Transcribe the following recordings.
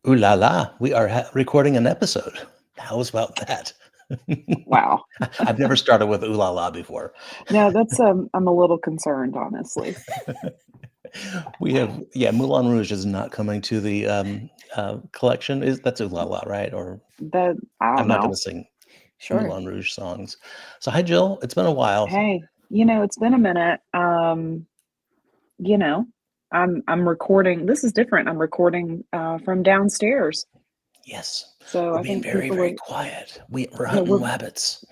Ooh la la, we are recording an episode. How's about that? Wow. I've never started with ooh la la before. No, that's I'm a little concerned, honestly. We have, yeah, Moulin Rouge is not coming to the collection. That's ooh la la, right? Or That I I'm don't not going to know. sing Sure. Moulin Rouge songs. So, hi, Jill. It's been a while. Hey, it's been a minute. You know, I'm recording. This is different. I'm recording from downstairs. Yes, So we're I being think very, people very are quiet. We're yeah, hunting rabbits.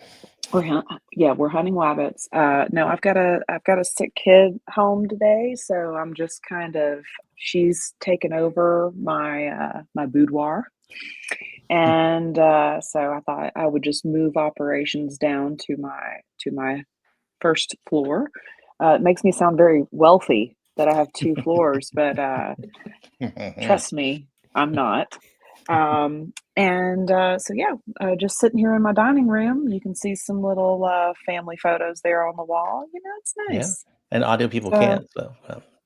we're hunting wabbits. No, I've got a sick kid home today, so I'm just kind of she's taken over my boudoir. And so I thought I would just move operations down to my first floor. It makes me sound very wealthy that I have two floors, but trust me, I'm not. And so yeah, just sitting here in my dining room, you can see some little family photos there on the wall. It's Yeah, nice. and audio people So, can't, so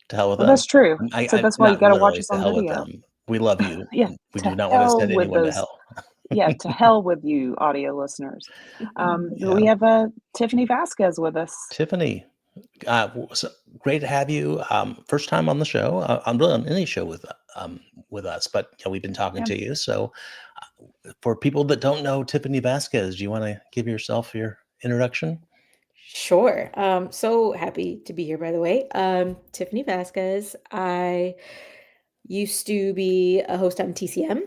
to hell with well, them. that's true. So I that's why you not got to watch literally us to on hell with video. them. We love you. Yeah, We to do not want to hell send with anyone to those. hell. Yeah, to hell with you, audio listeners. Yeah, We have Tiffany Vasquez with us. Tiffany, so great to have you. First time on the show. I'm really on any show with us, but we've been talking Yeah. to you. So, for people that don't know Tiffany Vasquez, do you want to give yourself your introduction? Sure. So happy to be here, by the way. Tiffany Vasquez. I used to be a host on TCM.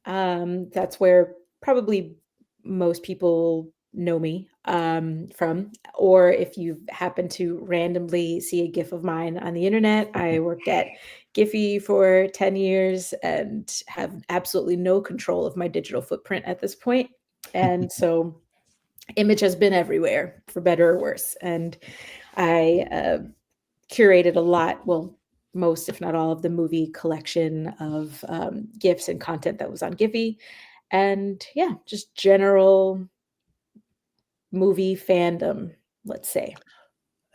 That's where probably most people know me from. Or if you happen to randomly see a GIF of mine on the internet, I worked at Giphy for 10 years and have absolutely no control of my digital footprint at this point. And so image has been everywhere for better or worse. And I curated a lot, well, most, if not all, of the movie collection of GIFs and content that was on Giphy. And yeah, just general movie fandom, let's say.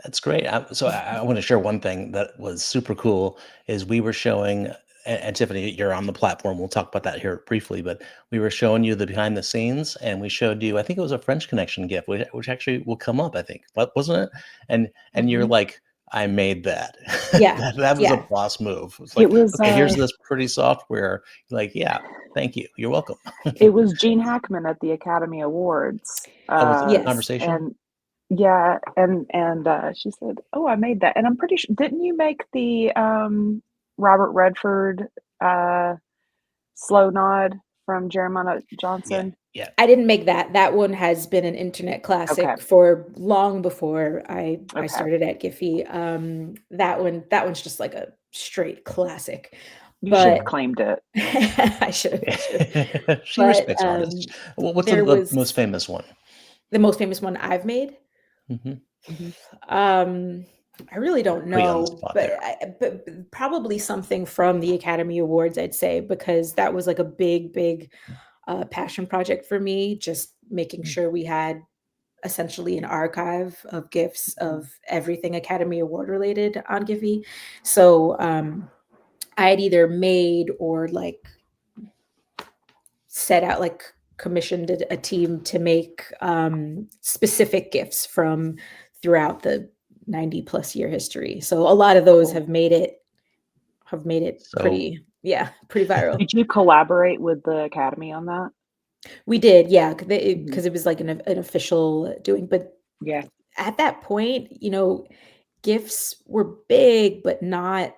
That's great. I want to share one thing that was super cool is we were showing, and Tiffany, you're on the platform. We'll talk about that here briefly, but we were showing you the behind the scenes, and we showed you. I think it was a French Connection gift, which actually will come up. I think, wasn't it? And you're Mhm. like, I made that. Yeah, That was a yeah. boss move. It's It like, was okay, here's this pretty software. You're like, yeah, thank you. You're welcome. it was Gene Hackman at the Academy Awards. Oh, was it a Yes. conversation? And yeah, and she said, "Oh, I made that." And I'm pretty sure didn't you make the Robert Redford uh slow nod from Jeremiah Yeah, Johnson? yeah. I didn't make that. That one has been an internet Okay. classic for long before I Okay. started at Giphy. That one's just like a straight classic. You should have But claimed it. I should. She But respects artists. What's there the most was famous one? the most famous one I've made. Mhm. Mhm. Um, I really don't Put you on the know, spot but, there. but probably something from the Academy Awards, I'd say, because that was like a big, big passion project for me. Just making Mm. sure we had essentially an archive of gifts of everything Academy Award related on Giphy. So I had either made or like set out like commissioned a team to make specific gifts from throughout the 90 plus year history. So a lot of those Cool. have made it So, pretty, yeah, pretty viral. Did you collaborate with the Academy on that? We did, yeah, Mhm. because it was like an official doing. But Yeah. at that point, gifts were big, but not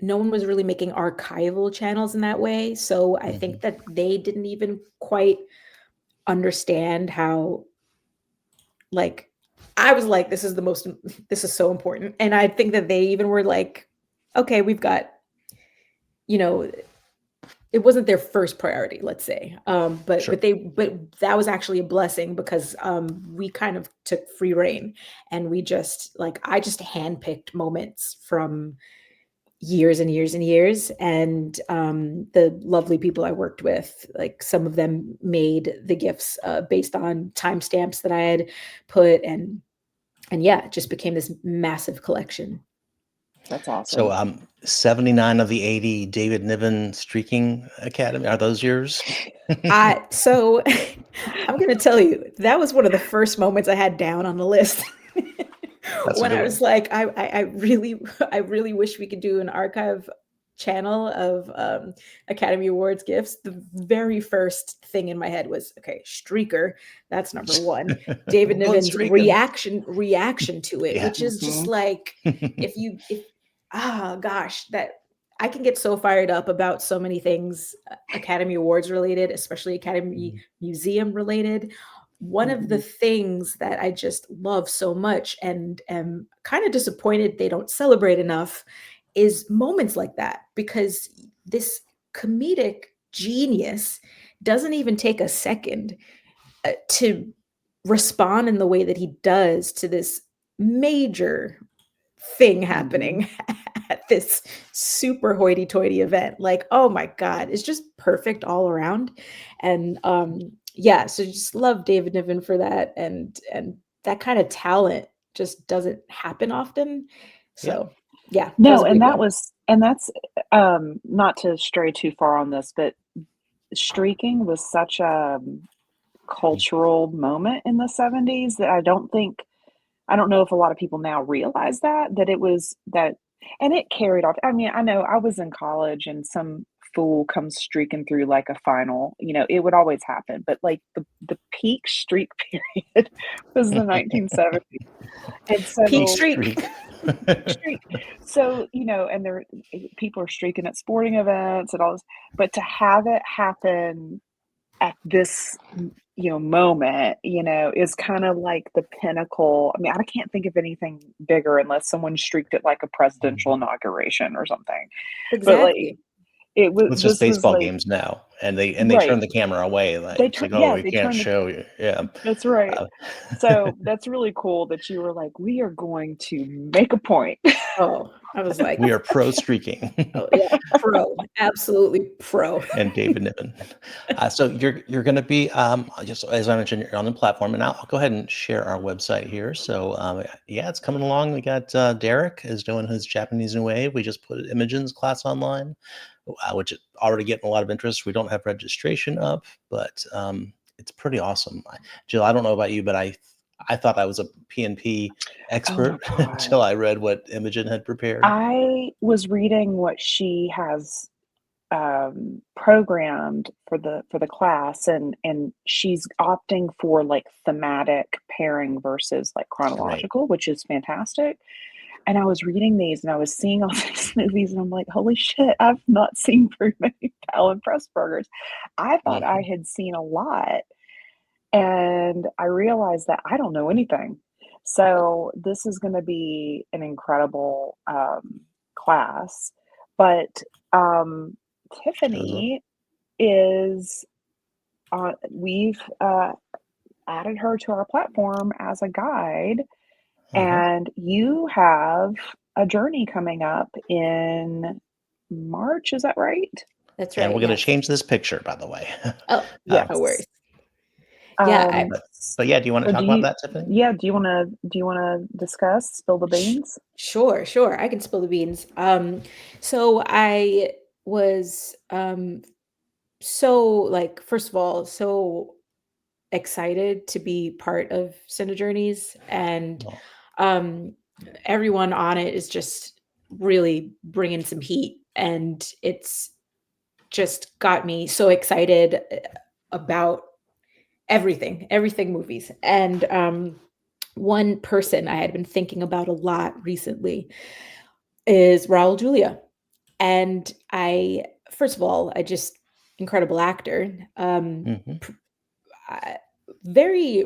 no one was really making archival channels in that way. So I mhm. think that they didn't even quite understand how, like, I was like, this is so important. And I think that they even were like, okay, we've got, you know, it wasn't their first priority, let's say. But Sure. but that was actually a blessing because we kind of took free reign and we just like I just handpicked moments from years and years and years. And the lovely people I worked with, like some of them made the gifts based on timestamps that I had put, and yeah, it just became this massive collection. That's So, awesome. 79 of the 80 David Niven Streaking Academy, are those yours? So I'm gonna tell you, that was one of the first moments I had down on the list. That's a When good I one. was like, I really I really wish we could do an archive channel of Academy Awards gifts. The very first thing in my head was, okay, Streaker, that's number one. David One Niven's streaking. reaction to it, Yeah. which is just Mhm. like, if gosh, that I can get so fired up about so many things Academy Awards related, especially Academy Mhm. Museum related. One of the Mhm. things that I just love so much and am kind of disappointed they don't celebrate enough is moments like that, because this comedic genius doesn't even take a second to respond in the way that he does to this major thing Mhm. happening at this super hoity-toity event. Like, oh my god, it's just perfect all around. And yeah, so just love David Niven for that, and that kind of talent just doesn't happen often. Yeah. So yeah, that was No, a and big that one. was and that's, not to stray too far on this, but streaking was such a cultural moment in the '70s that I don't know if a lot of people now realize that it was that, and it carried off. I mean, I know I was in college and some fool comes streaking through like a final, it would always happen, but like the peak streak period was the 1970s. And Peak Peak so Streak. streak. peak streak. So, and people are streaking at sporting events and all this, but to have it happen at this moment, is kind of like the pinnacle. I mean, I can't think of anything bigger unless someone streaked at like a presidential Mhm. inauguration or something. But like Exactly. it was Well, it's just this was baseball like games now, and they turn right. the camera away, like, it's like, "Oh, we They can't turned the show you." Yeah. that's right. Uh, So that's really cool that you were like, we are going to make a point. Oh, I was like, we are pro streaking. oh yeah, pro, absolutely pro. And David Niven. So you're going to be just as I mentioned, you're on the platform, and I'll go ahead and share our website here. So yeah, it's coming along. We got Derek is doing his Japanese New Wave. We just put Imogen's class online, which is already getting a lot of interest. We don't have registration up, but it's pretty awesome. Jill, I don't know about you, but I thought I was a PNP Oh my expert god. until I read what Imogen had prepared. I was reading what she has programmed for the class, and she's opting for like thematic pairing versus like Right. chronological, which is fantastic. And I was reading these and I was seeing all these movies and I'm like, holy shit, I've not seen very many Alan Pressburgers. I thought I Mhm. had seen a lot, and I realized that I don't know anything. So this is going to be an incredible class. But Shows up. Tiffany is we've added her to our platform as a guide, Uh-huh. and you have a journey coming up in March. Is that right? That's And right, we're gonna yes. change this picture, by the way. Oh, no Yes. worries. Yeah, I But but yeah, do you wanna so talk about that, Tiffany? do you wanna discuss, spill the sh beans? sure, sure, I can spill the beans. So I was, so, like, first of all, so excited to be part of Cine Journeys, and Oh, um, everyone on it is just really bringing some heat, and it's just got me so excited about everything movies. And one person I had been thinking about a lot recently is Raul Julia. And I, first of all, I just incredible actor. mhm. I, very,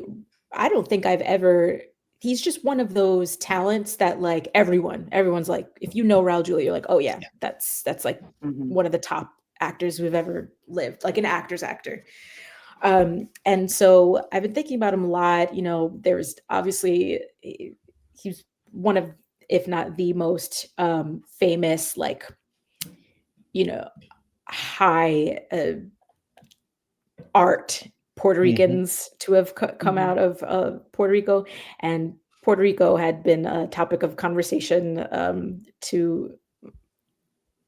I don't think I've ever. He's just one of those talents that like everyone's like, if you know Raul Julia, you're like, oh yeah, that's like Mhm. one of the top actors who've ever lived, like an actor's actor. And so I've been thinking about him a lot. There's obviously he's one of, if not the most famous, like, you know, high art Puerto Mhm. Ricans to have come Mhm. out of Puerto Rico, and Puerto Rico had been a topic of conversation, to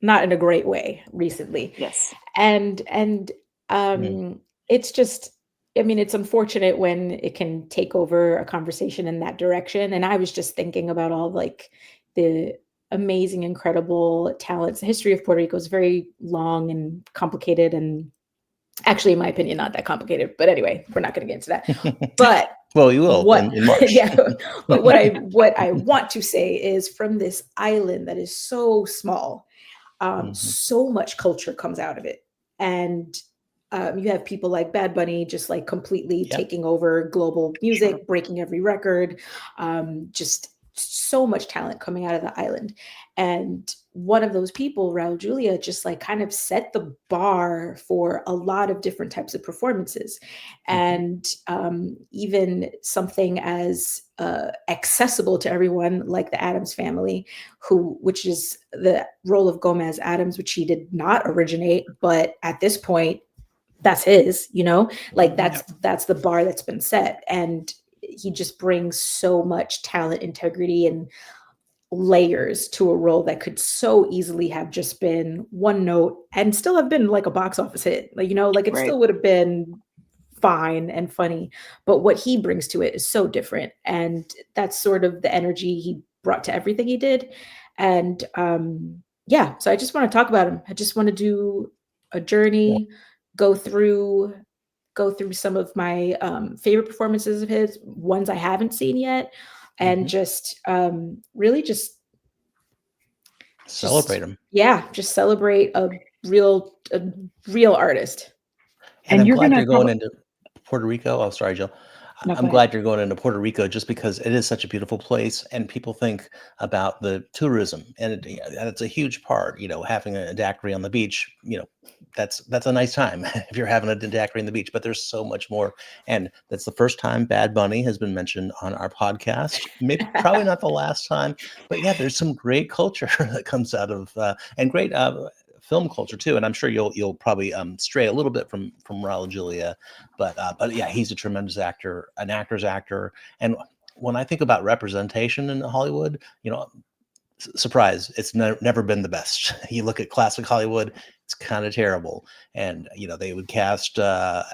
not in a great way recently. Yes. And Mm. it's just, I mean, it's unfortunate when it can take over a conversation in that direction. And I was just thinking about all like the amazing, incredible talents. The history of Puerto Rico is very long and complicated, and actually, in my opinion, not that complicated. But anyway, we're not going to get into that. But Well, you will what in March. yeah, but what I want to say is, from this island that is so small, Mhm. so much culture comes out of it. And you have people like Bad Bunny just like completely Yep. taking over global Sure. music, breaking every record, just so much talent coming out of the island. And one of those people, Raul Julia, just like kind of set the bar for a lot of different types of performances. Mhm. And even something as accessible to everyone like the Adams family, which is the role of Gomez Adams, which he did not originate, but at this point, that's his, like Yep. that's the bar that's been set. And he just brings so much talent, integrity, and layers to a role that could so easily have just been one note and still have been like a box office hit. Like, like it Right. still would have been fine and funny, but what he brings to it is so different. And that's sort of the energy he brought to everything he did. And yeah, so I just want to talk about him. I just want to do a Well, journey, go through some of my favorite performances of his, ones I haven't seen yet, and mhm. just really Celebrate them. yeah, just celebrate a real artist. And And I'm you're glad gonna you're going probably into Puerto Rico. Oh, sorry, Jill. no, go I'm ahead. glad you're going into Puerto Rico just because it is such a beautiful place, and people think about the tourism, and yeah, that's a huge part. Having a daiquiri on the beach. That's a nice time if you're having a daiquiri on the beach. But there's so much more, and that's the first time Bad Bunny has been mentioned on our podcast. Maybe probably not the last time, but yeah, there's some great culture that comes out of and great film culture too. And I'm sure you'll probably stray a little bit from Raul Julia, but yeah, he's a tremendous actor, an actor's actor. And when I think about representation in Hollywood, surprise, it's never been the best. You look at classic Hollywood, it's kind of terrible. And they would cast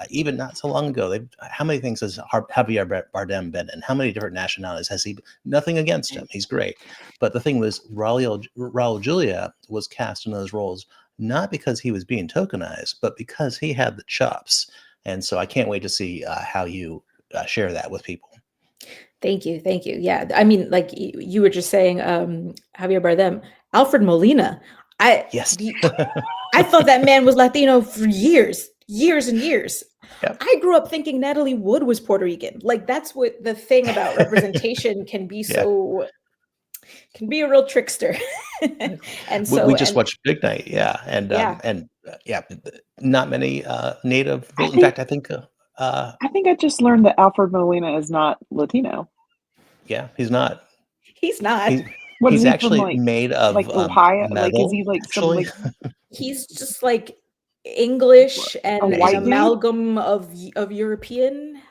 even not so long ago. How many things has Javier Bardem been in? How many different nationalities has he? Nothing against him, he's great. But the thing was, Raul Julia was cast in those roles not because he was being tokenized, but because he had the chops. And so I can't wait to see how you share that with people. Thank you, thank you. Yeah, I mean, like you were just saying, Javier Bardem, Alfred Molina. I Yes. the, I thought that man was Latino for years, years and years. Yep. I grew up thinking Natalie Wood was Puerto Rican. Like that's what the thing about representation can be. Yeah. Can be a real trickster. and We so just and watched Big Night, yeah, yeah, yeah, not many native. I Well, in think fact, I think, I think I just learned that Alfred Molina is not Latino. yeah, he's not. he's not. He's What is he's he from, actually made like of Ohio? Like, is metal. he like some Actually, like He's just like English a and an white dude? amalgam of European.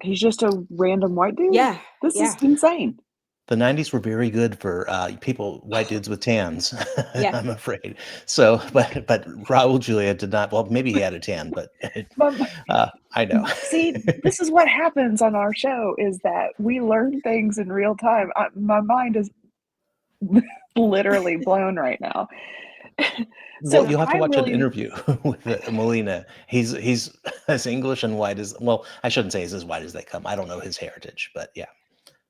He's just a random white dude? Yeah, This is yeah, insane. the '90s were very good for white dudes with tans. yeah. I'm afraid. So, but Raul Julia did not. Well, maybe he had a tan, but But I know. see, this is what happens on our show is that we learn things in real time. My mind is literally blown right now. Well, So you'll have to I watch an really interview with Molina. He's as English and white as, well, I shouldn't say he's as white as they come. I don't know his heritage, but yeah,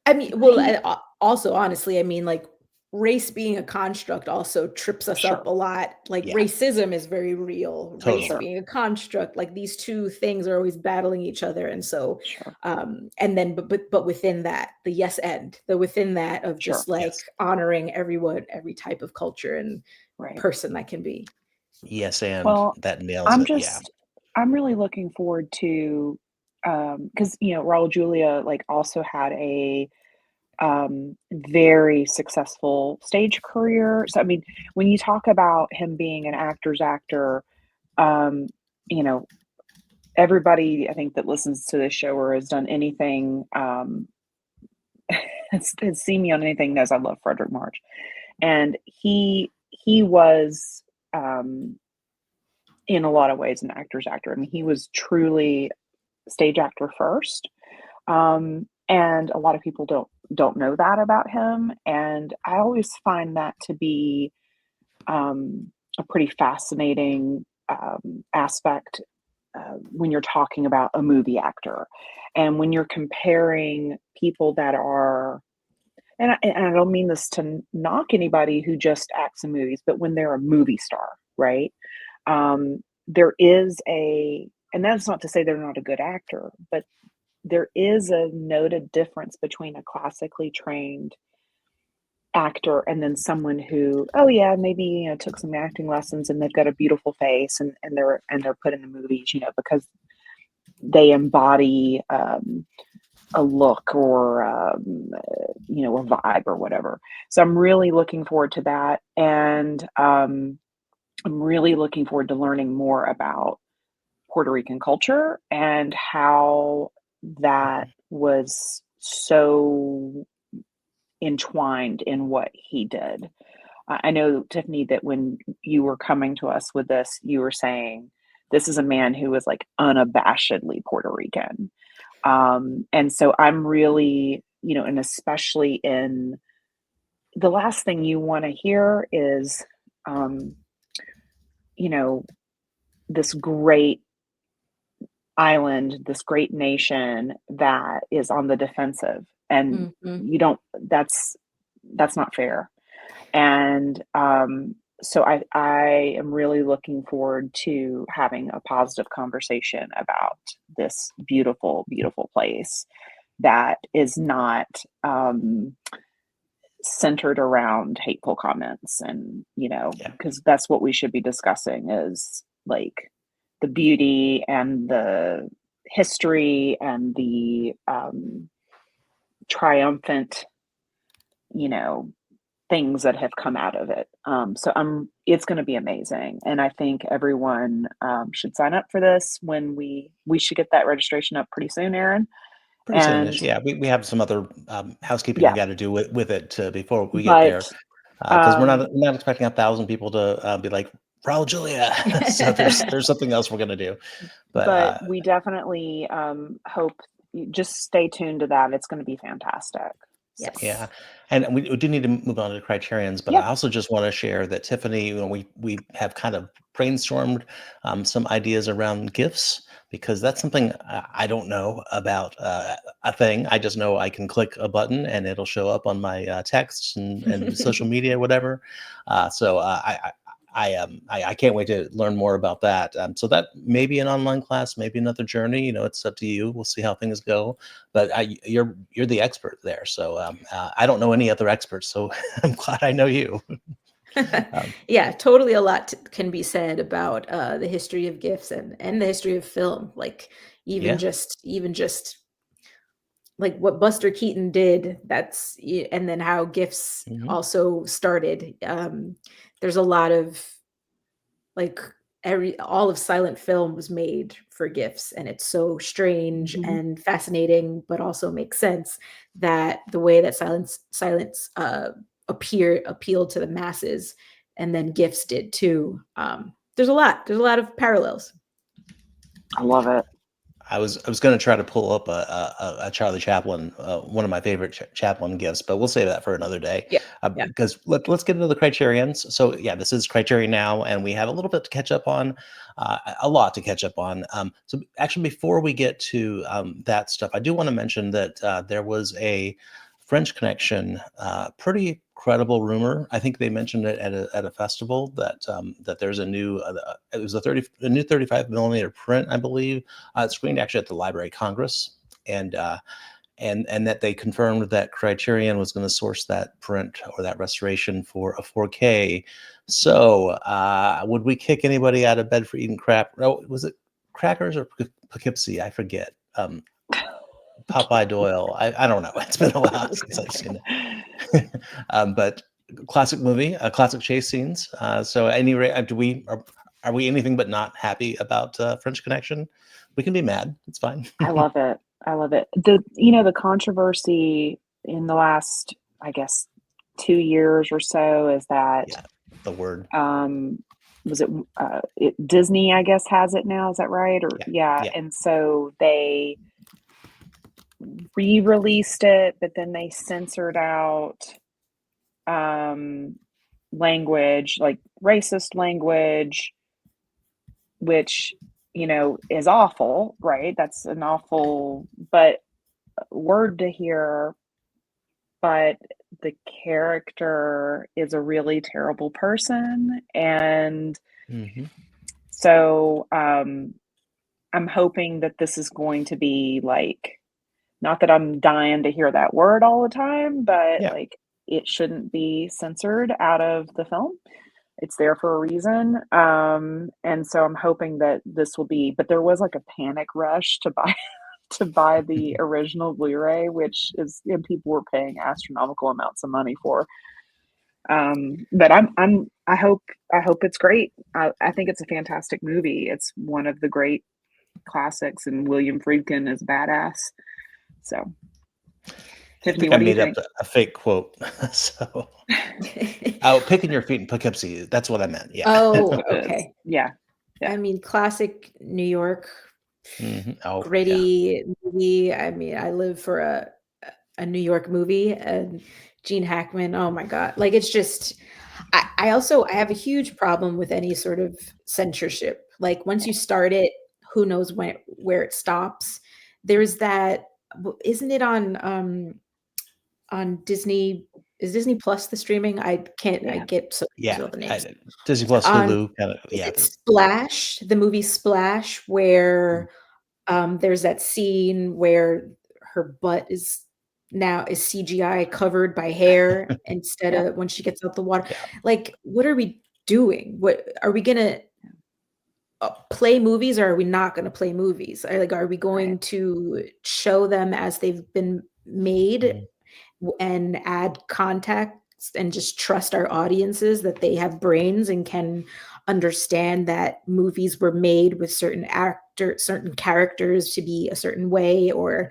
I mean, well, he also honestly, I mean, like race being a construct also trips us up sure, a lot. Like yeah, racism is very real. Race totally. sure, being a construct, like these two things are always battling each other. And so, sure, and then, but within that, the yes and the within that of sure, just like Yes, honoring everyone, every type of culture and right. person that can be. yes, and Well, that nails I'm it. Yeah, just I'm really looking forward to because Raul Julia like also had a very successful stage career. So I mean, when you talk about him being an actor's actor, um, you know, everybody I think that listens to this show or has done anything has seen me on anything knows I love Frederick March, and he was in a lot of ways an actor's actor. I mean, he was truly stage actor first, and a lot of people don't know that about him. And I always find that to be a pretty fascinating aspect when you're talking about a movie actor, and when you're comparing people that are, and I don't mean this to knock anybody who just acts in movies, but when they're a movie star, right? There is and that's not to say they're not a good actor, but there is a noted difference between a classically trained actor and then someone who, oh yeah, maybe, took some acting lessons and they've got a beautiful face, and they're put in the movies, because they embody a look, or a vibe or whatever. So I'm really looking forward to that, and I'm really looking forward to learning more about Puerto Rican culture and how that was so entwined in what he did. I know, Tiffany, that when you were coming to us with this, you were saying this is a man who was like unabashedly Puerto Rican. And so I'm really, and especially in the last thing you want to hear is, you know, this great island, this great nation that is on the defensive, and Mhm. you don't, that's not fair. And so I am really looking forward to having a positive conversation about this beautiful, beautiful place that is not centered around hateful comments, and Yeah. because that's what we should be discussing, is like the beauty and the history and the triumphant, you know things that have come out of it. So it's going to be amazing, and I think everyone should sign up for this. When we should get that registration up pretty soon, Aaron. Pretty And soonish. Yeah, we have some other housekeeping we yeah, got to do with it before we get but there, because um, we're not expecting 1,000 people to be like Raul Julia. So there's something else we're gonna do. But but we definitely hope, just stay tuned to that. It's going to be fantastic. So yeah, Yes. and we do need to move on to criterions, but I yeah, also just want to share that Tiffany, we have kind of brainstormed some ideas around gifts, because that's something I don't know about a thing. I just know I can click a button and it'll show up on my texts and social media, whatever. I can't wait to learn more about that. So that may be an online class, maybe another journey. It's up to you. We'll see how things go. But you're the expert there, so I don't know any other experts. So I'm glad I know you. Um, Yeah, totally a lot can be said about the history of gifts and the history of film. Like yeah. even just like what Buster Keaton did, and then how gifts Hmm. also started. There's a lot of like all of silent film was made for gifts, and it's so strange hmm and fascinating, but also makes sense that the way that silence appealed to the masses, and then gifts did too. There's a lot of parallels. I love it. I was going to try to pull up a Charlie Chaplin, one of my favorite Chaplin gifts, but we'll save that for another day. Yeah, yeah. Because let's get into the criterions. So yeah, this is Criterion Now, and we have a little bit to catch up on, a lot to catch up on. So actually, before we get to that stuff, I do want to mention that there was a French Connection, pretty credible rumor. I think they mentioned it at a festival that there's a new, it was a new 35 millimeter print, I believe, screened actually at the Library of Congress, and and that they confirmed that Criterion was going to source that print or that restoration for a 4K. So, would we kick anybody out of bed for eating crap? No, was it crackers or Poughkeepsie? I forget. Popeye Doyle. I don't know. It's been a while since I've seen it. But classic movie, classic chase scenes. So, any do we are we anything but not happy about French Connection? We can be mad. It's fine. I love it. I love it. The controversy in the last, I guess, 2 years or so is that Yeah, the word. was it Disney, I guess, has it now, is that right? Or Yeah, yeah, yeah. and so they re-released it, but then they censored out language, like racist language, which, is awful, right? That's an awful but word to hear, but the character is a really terrible person. And Mhm. so I'm hoping that this is going to be like, not that I'm dying to hear that word all the time, but Yeah. like it shouldn't be censored out of the film. It's there for a reason. And so I'm hoping that this will be, but there was like a panic rush to buy to buy the original Blu-ray, which is, and people were paying astronomical amounts of money for. But I hope it's great. I think it's a fantastic movie. It's one of the great classics, and William Friedkin is badass. So, I Tiffany, think I what do you made up think? a fake quote. So, oh, picking your feet in Poughkeepsie, that's what I meant, yeah. Oh, It's, okay. yeah, yeah, I mean, classic New York, Mhm. Oh, yeah. gritty movie. I mean, I live for a New York movie, and Gene Hackman, oh my god. Like, it's just I have a huge problem with any sort of censorship. Like, once you start it, who knows where it stops. There's that isn't it on Disney, is Disney Plus the streaming? I yeah, get so confused Yeah, with all the names. Disney Plus, On Hulu, kinda, Is yeah. it Splash? The movie Splash, Mm. where, there's that scene where her butt is CGI covered by hair instead yep, of when she gets out the water. Yeah. Like, what are we doing? What are we gonna, play movies, or are we not gonna play movies? Are we right, going to show them as they've been made Mhm. and add context and just trust our audiences that they have brains and can understand that movies were made with certain characters to be a certain way, or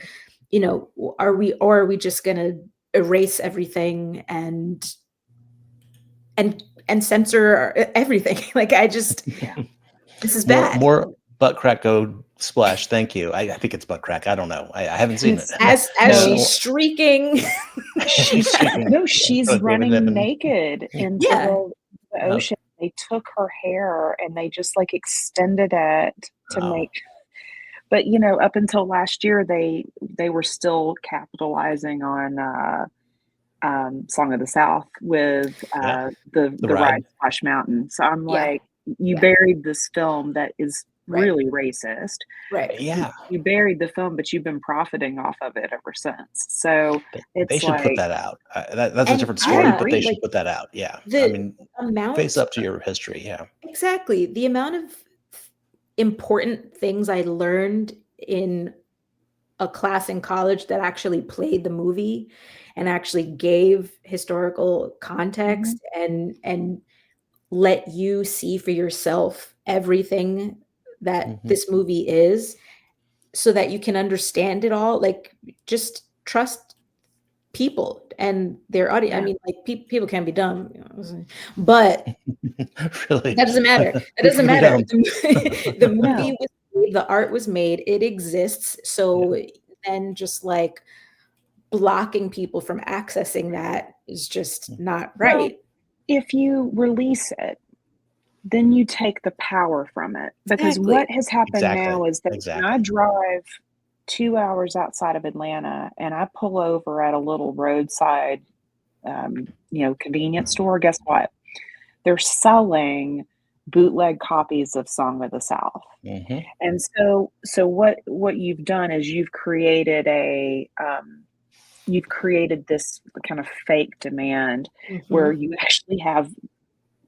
are we just going to erase everything and censor everything? Like, yeah. this is More bad. more butt crack go splash, thank you. I think it's butt crack, I don't know. I haven't seen it. It's As she's no, No. streaking. she's Shaking. no, Yeah, I feel she's like David running Niven. naked into Yeah. the Okay. ocean. They took her hair and they just like extended it to Oh, make. But up until last year, they were still capitalizing on Song of the South with yeah. The the ride ride. Splash Mountain. So I'm Yeah. like, you Yeah. buried this film that is Right. really racist. Right. Yeah. You buried the film, but you've been profiting off of it ever since. So They it's should put like, that out. That's a And different I story, but they agree. should like, put that out, yeah. I the mean, face amount up to your history, yeah. exactly, the amount of important things I learned in a class in college that actually played the movie and actually gave historical Mhm. context and let you see for yourself everything that Mhm. this movie is, so that you can understand it all. Like, just trust people and their audience. I Yeah. mean, like, people can be dumb, but Really? that doesn't matter. That Who doesn't can be matter. dumb? The movie No. was made, the art was made, it exists. Yeah. So then just like blocking people from accessing that is just Mm. not Well, right. if you release it, then you take the power from it. Because Exactly. what has happened Exactly, now is that when I exactly. drive 2 hours outside of Atlanta and I pull over at a little roadside, convenience store, guess what? They're selling bootleg copies of Song of the South. Mhm. And so what you've done is you've created this kind of fake demand where Mhm. you actually have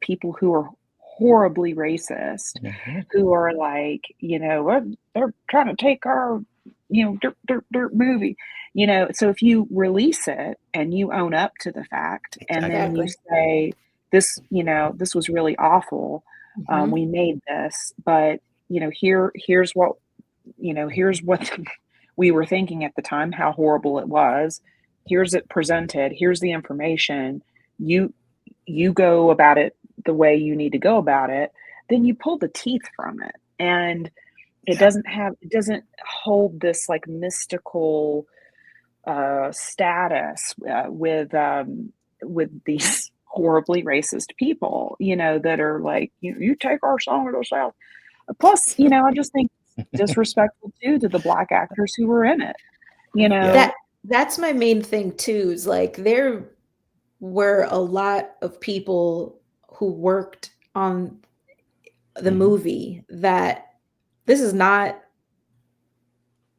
people who are horribly racist, Mhm. who are like, they're trying to take our, dirt, dirt, dirt movie. So if you release it and you own up to the fact, and Exactly. then you Exactly. say, this was really awful. Mhm. We made this, but here's what, here's what we were thinking at the time, how horrible it was. here's it presented, here's the information, you you go about it the way you need to go about it, then you pull the teeth from it. And Yeah. it doesn't hold this like mystical status with these horribly racist people, that are like, you take our song to the South. Plus, I just think disrespectful too to the black actors who were in it. You Yeah. know, That's my main thing too, is like there were a lot of people who worked on the Hmm. movie that this is not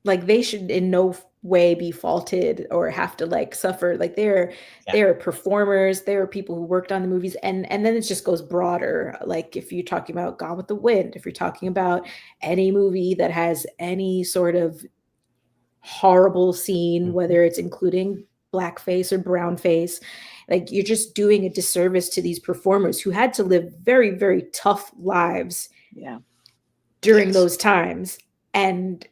like they should in no way be faulted or have to like suffer. Like Yeah. they're performers, there are people who worked on the movies, and then it just goes broader. Like if you're talking about Gone with the Wind, if you're talking about any movie that has any sort of horrible scene, Hmm. whether it's including blackface or brownface, like you're just doing a disservice to these performers who had to live very, very tough lives yeah, during Yes. those times. And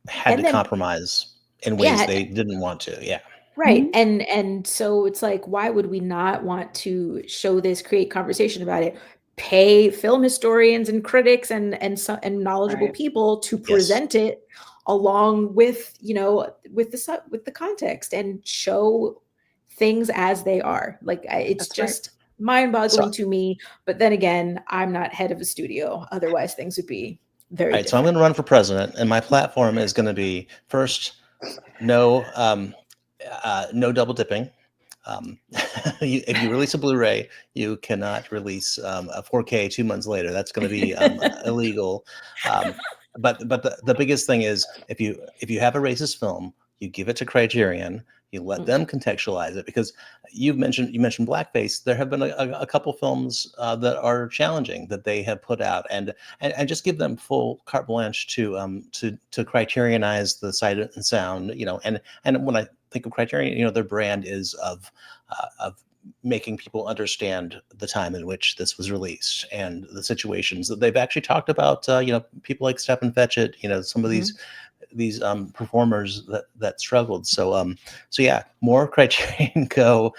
Had to and then compromise in ways yeah, they didn't want to. Yeah. right. hmm, And so it's like, why would we not want to show this, create conversation about it, pay film historians and critics and knowledgeable right. people to Yes. present it along with, with with the context and show things as they are. Like it's That's right. just So, mind-boggling to me, but then again, I'm not head of a studio. Otherwise things would be very all right. So I'm going different. to run for president, and my platform is going to be first, no, no double dipping. Um, if you release a Blu-ray, you cannot release a 4K 2 months later. That's going to be illegal. Um, but the biggest thing is if you have a racist film, you give it to Criterion. You let Mm, them contextualize it because you mentioned blackface. There have been a couple films that are challenging that they have put out, and just give them full carte blanche to Criterionize the sight and sound. And when I think of Criterion, their brand is of making people understand the time in which this was released and the situations that they've actually talked about. People like Stephen Fetchit. Some of mhm. these performers that struggled. So yeah, more Criterion Go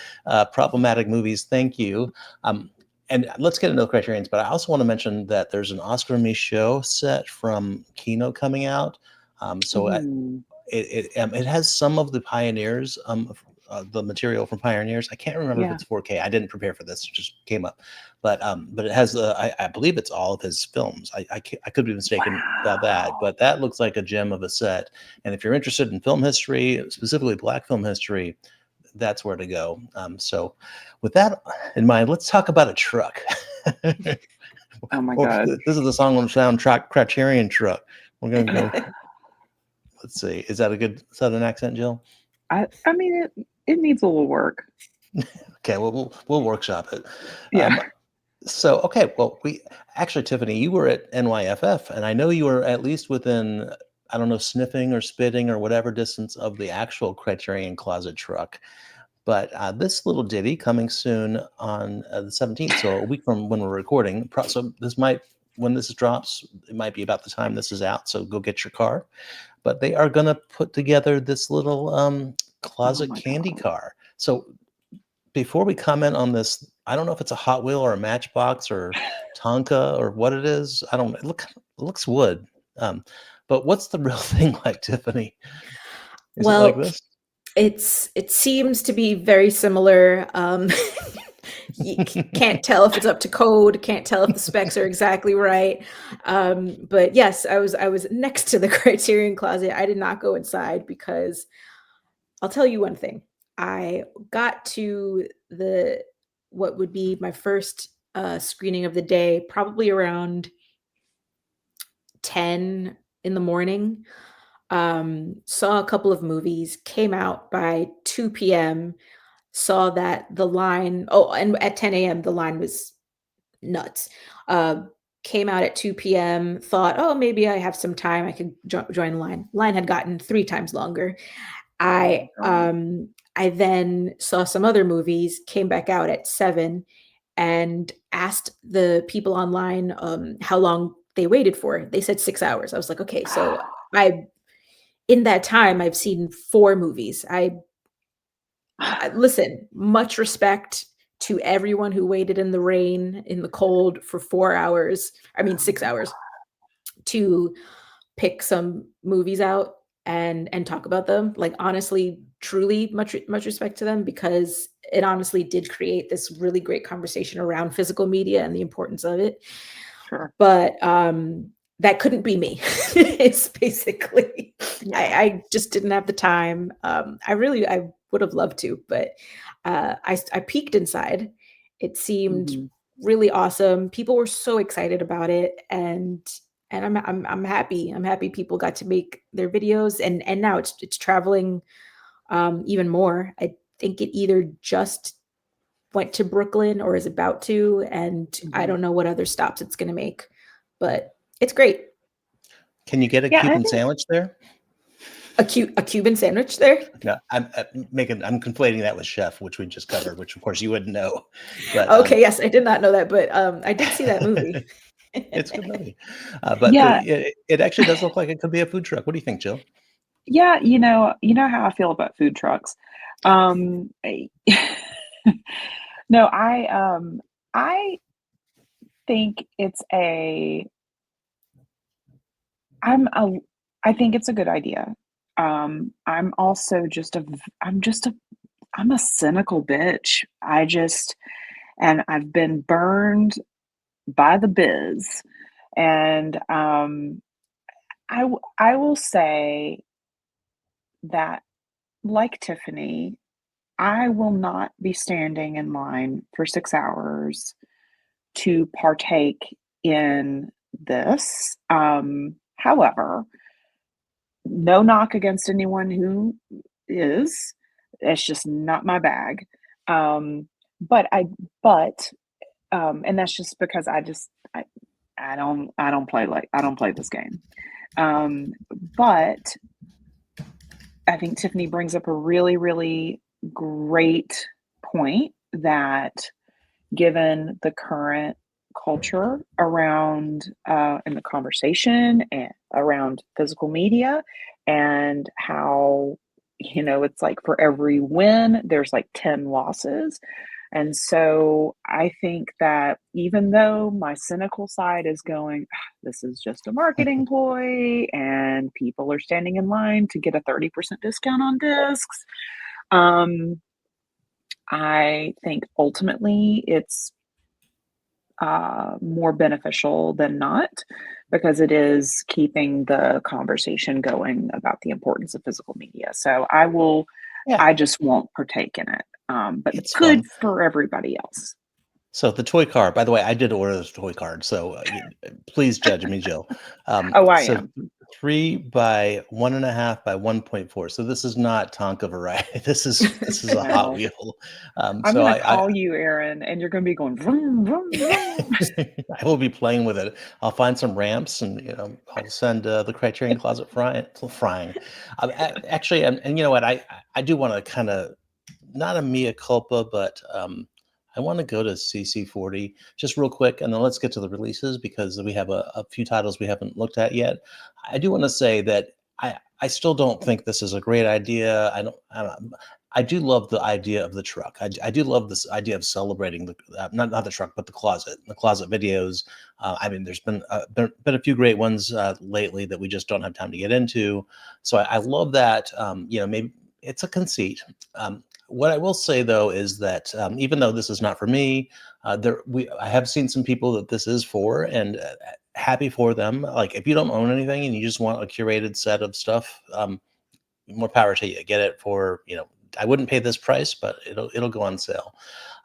problematic movies. Thank you. Um, and let's get into the Criterions, but I also want to mention that there's an Oscar Michaud set from Kino coming out. So Mm, it has some of the pioneers the material from pioneers. I can't remember if yeah. it's 4K. I didn't prepare for this, it just came up. But it has I believe it's all of his films. I could be mistaken about that, Wow. but that looks like a gem of a set. And if you're interested in film history, specifically black film history, that's where to go. So with that in mind, let's talk about a truck. Oh my Or God. this is the song on soundtrack Criterion truck. We're gonna go. Let's see. Is that a good Southern accent, Jill? I mean, it needs a little work. Okay, well, we'll workshop it. Yeah. Um, so, okay, well, we actually, Tiffany, you were at NYFF, and I know you were at least within, I don't know, sniffing or spitting or whatever distance of the actual Criterion Closet truck. But this little ditty coming soon on the 17th, so a week from when we're recording. So this might, when this drops, it might be about the time this is out. So go get your car. But they are going to put together this little Oh closet my candy God. car. So before we comment on this, I don't know if it's a Hot Wheel or a Matchbox or Tonka or what it is. I don't. It looks wood. Um, but what's the real thing like, Tiffany? Is it like Well, this? it seems to be very similar. You can't tell if it's up to code, can't tell if the specs are exactly right. But yes, I was next to the Criterion Closet. I did not go inside because I'll tell you one thing. I got to the what would be my first screening of the day, probably around 10 in the morning. Saw a couple of movies, came out by 2 p.m., saw that the line, oh, and at 10 a.m., the line was nuts. Uh, Came out at 2 p.m., thought, oh, maybe I have some time. I could join the line. Line had gotten 3 times longer. Oh my God. I then saw some other movies, came back out at 7 and asked the people online how long they waited for. They said 6 hours. I was like, okay, so I in that time I've seen 4 movies. I Listen, much respect to everyone who waited in the rain, in the cold for 4 hours, I mean 6 hours, to pick some movies out and talk about them. Like, honestly, truly much respect to them because it honestly did create this really great conversation around physical media and the importance of it. Sure. But, that couldn't be me. It's basically Yeah. I just didn't have the time. I would have loved to, but, I peeked inside. It seemed Mhm. really awesome. People were so excited about it, and I'm happy. I'm happy people got to make their videos, and now it's traveling, even more. I think it either just went to Brooklyn or is about to, and I Mhm. don't know what other stops it's gonna make, but it's great. Can you get a Yeah, I Cuban think sandwich there? A Cuban sandwich there? No, I'm conflating that with chef, which we just covered, which of course you wouldn't know, but, Okay, yes, I did not know that, but, I did see that movie. it's a good movie. But yeah, it actually does look like it could be a food truck. What do you think, Jill? yeah, how I feel about food trucks. I No, think it's a I'm a I think it's a good idea. I'm also just a v I'm a cynical bitch. And I've been burned by the biz, and, I will say that, like Tiffany, I will not be standing in line for 6 hours to partake in this. However, no knock against anyone who is. It's just not my bag. Um, but I but, and that's just because I don't play this game. Um, but I think Tiffany brings up a really, really great point that given the current culture around in the conversation and around physical media and how it's like for every win there's like 10 losses, and so I think that even though my cynical side is going, "Ah, this is just a marketing ploy and people are standing in line to get a 30% discount on discs," um, I think ultimately it's more beneficial than not because it is keeping the conversation going about the importance of physical media. So Yeah, I just won't partake in it. But it's good fun. for everybody else. So the toy car, by the way, I did order this toy card, so, please judge me, Jill. Oh, I So am. 3 by 1.5 by 1.4, so this is not Tonka variety. This is a Hot No, Wheel. I'm So gonna I call you, Aaron, and you're gonna be going vroom, vroom, vroom. I will be playing with it. I'll find some ramps and, I'll send, the Criterion Closet frying. Actually, and you know what? I do wanna kinda not a mea culpa, but, I wanna go to CC40 just real quick, and then let's get to the releases because we have a few titles we haven't looked at yet. I do wanna say that I still don't think this is a great idea. I do love the idea of the truck. I do love this idea of celebrating not the truck, but the closet videos. I mean, there's been a few great ones lately that we just don't have time to get into. So I love that. Maybe it's a conceit. What I will say though is that even though this is not for me, I have seen some people that this is for, and happy for them. Like if you don't own anything and you just want a curated set of stuff, more power to you. Get it for, I wouldn't pay this price, but it'll go on sale.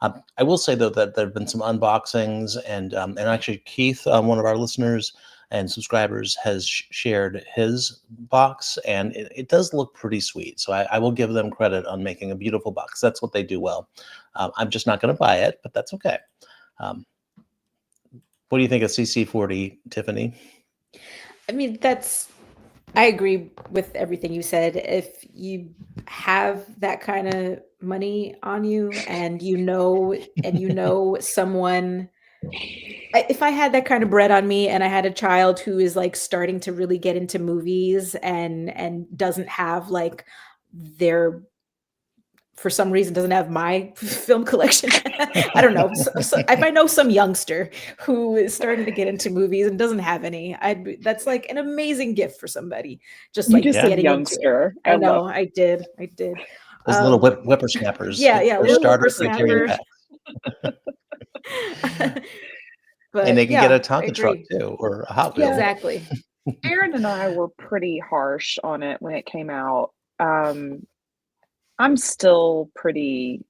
I will say though that there have been some unboxings, and actually Keith, one of our listeners and subscribers, has shared his box, and it does look pretty sweet. So I will give them credit on making a beautiful box. That's what they do well. I'm just not going to buy it, but that's okay. Um, what do you think of CC40, Tiffany? I mean, I agree with everything you said. If you have that kinda money on you and you know someone if I had that kind of bread on me and I had a child who is, like, starting to really get into movies and doesn't have, like, their for some reason doesn't have my film collection. I don't know. So if I know some youngster who is starting to get into movies and doesn't have any, that's like an amazing gift for somebody, just You like just Yeah. said getting into it. youngster. I I love know, I did. I did. Those little Um, whippersnappers yeah, get yeah, their little starter Criterion whippersnapper. pack, and But they can get a yeah, I Tonka truck agree. too, or a Hot Wheel. Yeah, Exactly. Aaron and I were pretty harsh on it when it came out. I'm still pretty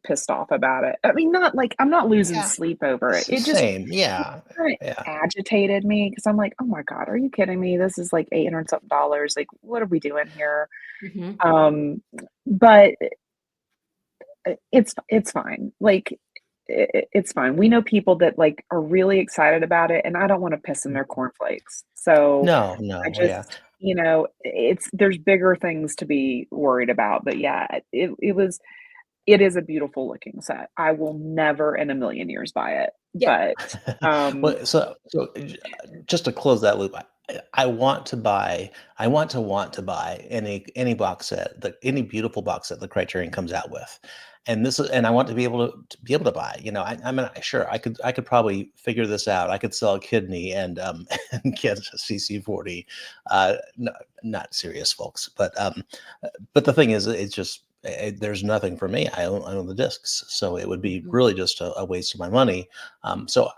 pissed off about it. I mean, not like I'm not losing Yeah. sleep over it. It just Same. Yeah. kinda Yeah. agitated me because I'm like, "Oh my god, are you kidding me? This is like 800 something dollars. Like, what are we doing here?" Mhm. Um, but it's fine. Like, it's fine. We know people that, like, are really excited about it, and I don't wanna piss in their cornflakes. So, No, I no, yeah. just it's there's bigger things to be worried about, but yeah, it is a beautiful looking set. I will never in a million years buy it, Yeah. but, um Well, just to close that loop, I want to buy I want to buy any box set, any beautiful box set the Criterion comes out with. And I want to be able to buy, I mean, sure, I could probably figure this out. I could sell a kidney and and get a CC40. No, not serious folks, but the thing is, it's just there's nothing for me. I own the discs, so it would be Mhm. really just a waste of my money. So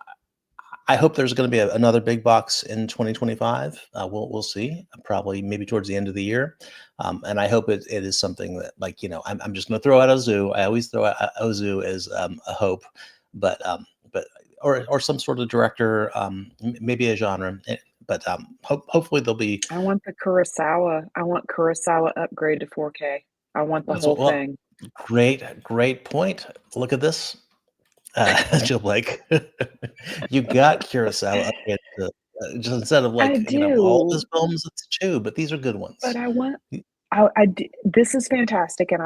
I hope there's going to be another big box in 2025. We'll see. Probably maybe towards the end of the year, and I hope it is something that, like, I'm just going to throw out Ozu. I always throw out Ozu as a hope, but or some sort of director, maybe a genre. But hopefully there'll be. I want the Kurosawa. I want Kurosawa upgrade to 4K. I want the That's whole well, thing. great point. Look at this. Jill Blake. You got Kurosawa upgraded to, just instead of, I like, all his do, films, it's 2, but these are good but ones. I want Y I d this is fantastic, and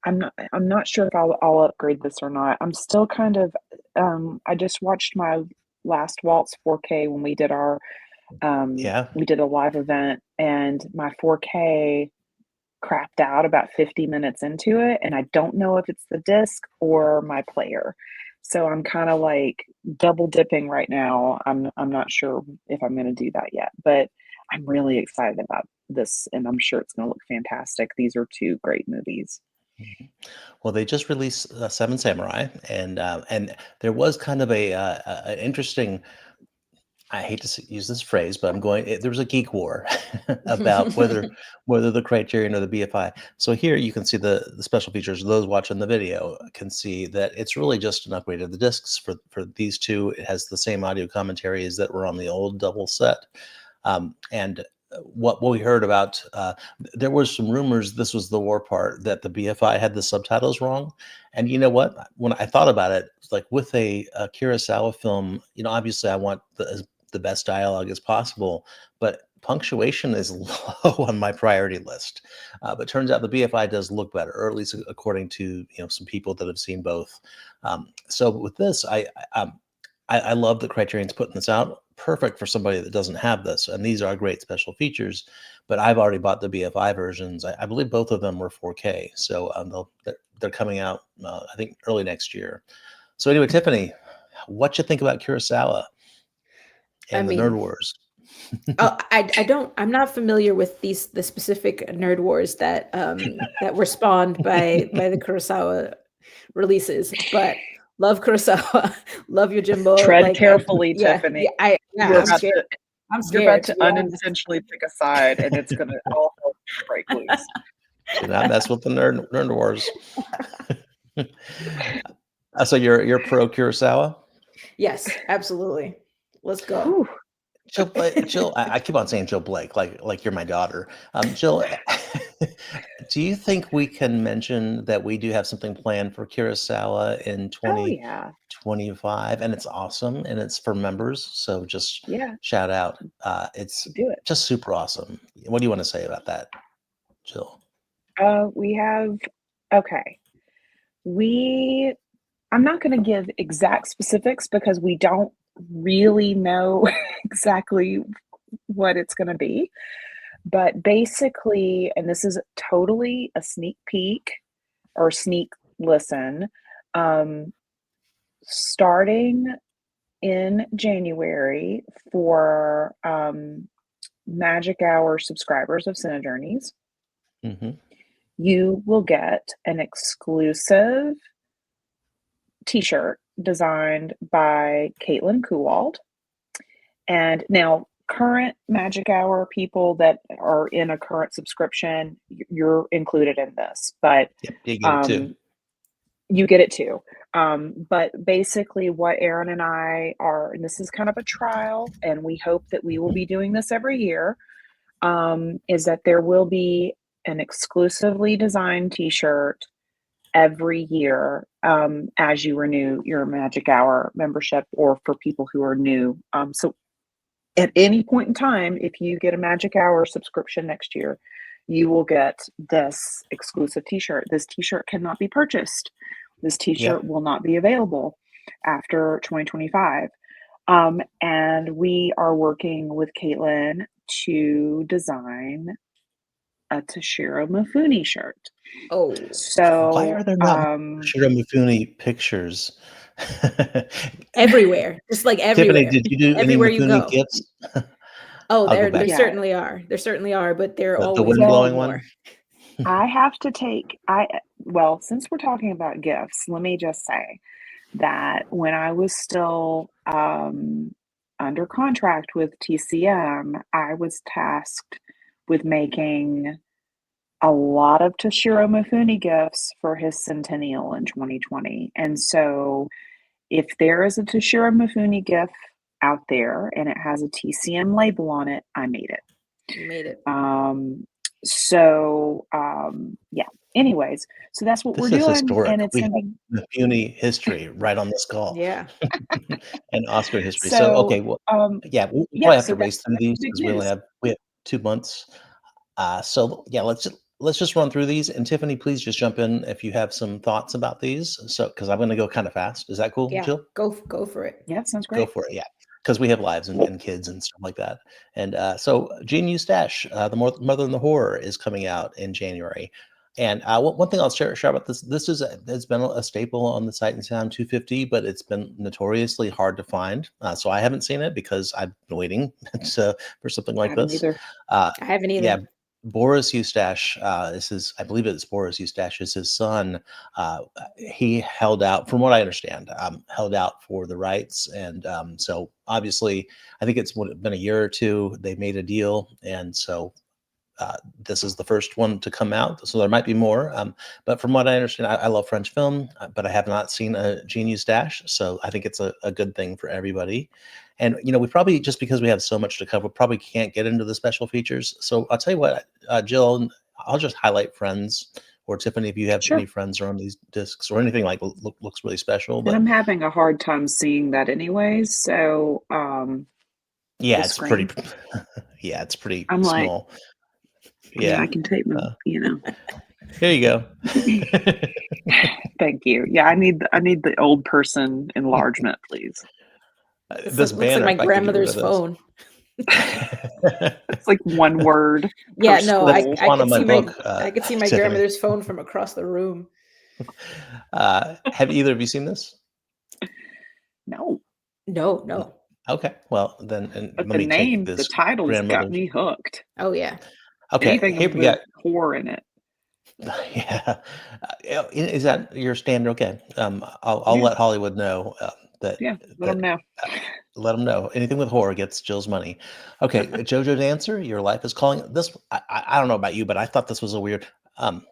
I'm not sure if I'll upgrade this or not. I'm still kind of, I just watched my last Waltz 4K when Yeah. we did a live event, and my 4K crapped out about 50 minutes into it, and I don't know if it's the disc or my player. So I'm kinda, like, double dipping right now. I'm not sure if I'm gonna do that yet, but I'm really excited about this, and I'm sure it's gonna look fantastic. These are 2 great movies. Mhm. Well, they just released, Seven Samurai, and there was kind of an interesting. I hate to use this phrase, but there was a geek war about whether the Criterion or the BFI. So here you can see the special features. Those watching the video can see that it's really just an upgrade of the discs for these two. It has the same audio commentaries that were on the old double set. And what we heard about, there was some rumors. This was the war part, that the BFI had the subtitles wrong. And you know what? When I thought about it, it's like with a Kurosawa film, obviously I want the best dialogue as possible, but punctuation is low on my priority list. But turns out the BFI does look better, or at least according to some people that have seen both. So with this, I love that Criterion's putting this out. Perfect for somebody that doesn't have this, and these are great special features. But I've already bought the BFI versions. I believe both of them were 4K, so they're coming out, I think, early next year. So anyway, Tiffany, what you think about Kurosawa I and the Nerd mean, Wars? oh, I'm not familiar with the specific nerd wars that were spawned by the Kurosawa releases, but love Kurosawa, love Yojimbo, Tread like, I carefully, yeah, Tiffany. yeah, I yeah, You're Yes. about to I'm you're about scared, to to be honest. unintentionally pick a side, and it's gonna all hell's gonna break loose. Do not mess with the Nerd Wars. So you're pro Kurosawa? Yes, absolutely. Let's go. Whew. Jill, I keep on saying Jill Blake, like you're my daughter. Jill, do you think we can mention that we do have something planned for Kurosawa in Oh, yeah. 2025, and it's awesome, and it's for members? So just Yeah, shout out. It's do it. just super awesome. What do you want to say about that, Jill? We have okay. We I'm not gonna give exact specifics because we don't really know exactly what it's gonna be, but basically and this is totally a sneak peek, or sneak listen, um, starting in January for Magic Hour subscribers of Cine Journeys. Hmm. You will get an exclusive t-shirt designed by Caitlin Kuwald. And now, current Magic Hour people that are in a current subscription, you're included in this, but Yep, you get it too. um, you get it too. But basically, what Aaron and I are, and this is kind of a trial, and we hope that we will Mhm. be doing this every year, is that there will be an exclusively designed t shirt every year as you renew your Magic Hour membership or for people who are new. So at any point in time, if you get a Magic Hour subscription next year, you will get this exclusive t shirt. This t shirt cannot be purchased. This t shirt Yep. will not be available after 2025. And we are working with Caitlin to design a Toshiro Mifune shirt. Oh, Why are So, there not more Shiro Mifune pictures? everywhere, just like Tiffany, everywhere, did you do any everywhere you Mifune go. gifts? Oh, I'll go there back. yeah, certainly are. There certainly are, but there The always wind will be well, blowing more. one? I have to take, well, since we're talking about gifts, let me just say that when I was still under contract with TCM, I was tasked with making a lot of Toshiro Mifune gifts for his centennial in 2020. And so if there is a Toshiro Mifune gift out there and it has a TCM label on it, I made it. You made it. Um, yeah. Anyways, so that's what we're This is doing, historic. and it's We gonna have be Mifune history right on this call, Yeah. and Oscar history. So, so. okay, well, yeah, we'll Yeah. probably have So to race through that's these the big because news. we have 2 months. So yeah, let's just run through these. And Tiffany, please just jump in if you have some thoughts about these. So because I'm going to go kind of fast. Is that cool, Yeah. Jill? Go for it. Yeah, sounds Go great. for it. Yeah, because we have lives and kids and stuff like that. And so Gene Eustache, the Mother and the Horror, is coming out in January. And one thing I'll share about this, it's been a staple on the Sight and Sound 250, but it's been notoriously hard to find. So I haven't seen it because I've been waiting for something I like haven't this. either. I haven't Yeah, either. Boris Eustache, I believe it's Boris Eustache is his son. He held out, from what I understand, held out for the rights. And so obviously, I think it's been a year or two, they made a deal. And so this is the first one to come out, so there might be more. But from what I understand, I love French film, but I have not seen a Genius Dash, so I think it's a good thing for everybody. And we probably, just because we have so much to cover, probably can't get into the special features. So I'll tell you what, Jill, I'll just highlight Friends, or Tiffany, if you have any Sure. friends around these discs or anything like looks really special. And But I'm having a hard time seeing that anyways. So the yeah, it's pretty. screen. Yeah, it's pretty I'm like, small. I mean, I Yeah, can take my, uh, you know. here you go. Thank you. Yeah, I need the old person enlargement, please. This Looks like banner, my if I could get rid grandmother's of this. phone. It's like one word per Yeah, no, That's scroll. I font could on my see my book, I could see my Tiffany. grandmother's phone from across the room. Have either of you seen this? No, No, N- no. Okay, well then, and but let me take the this titles got grandmother's. me hooked. Oh yeah. Okay, here Anything we with got. horror in it. Yeah, is that your standard? Okay, I'll Yeah, let Hollywood know that yeah. Let them that know. uh, let them know anything with horror gets Jill's money. Okay, JoJo Dancer, Your Life is Calling. This, I don't know about you, but I thought this was a weird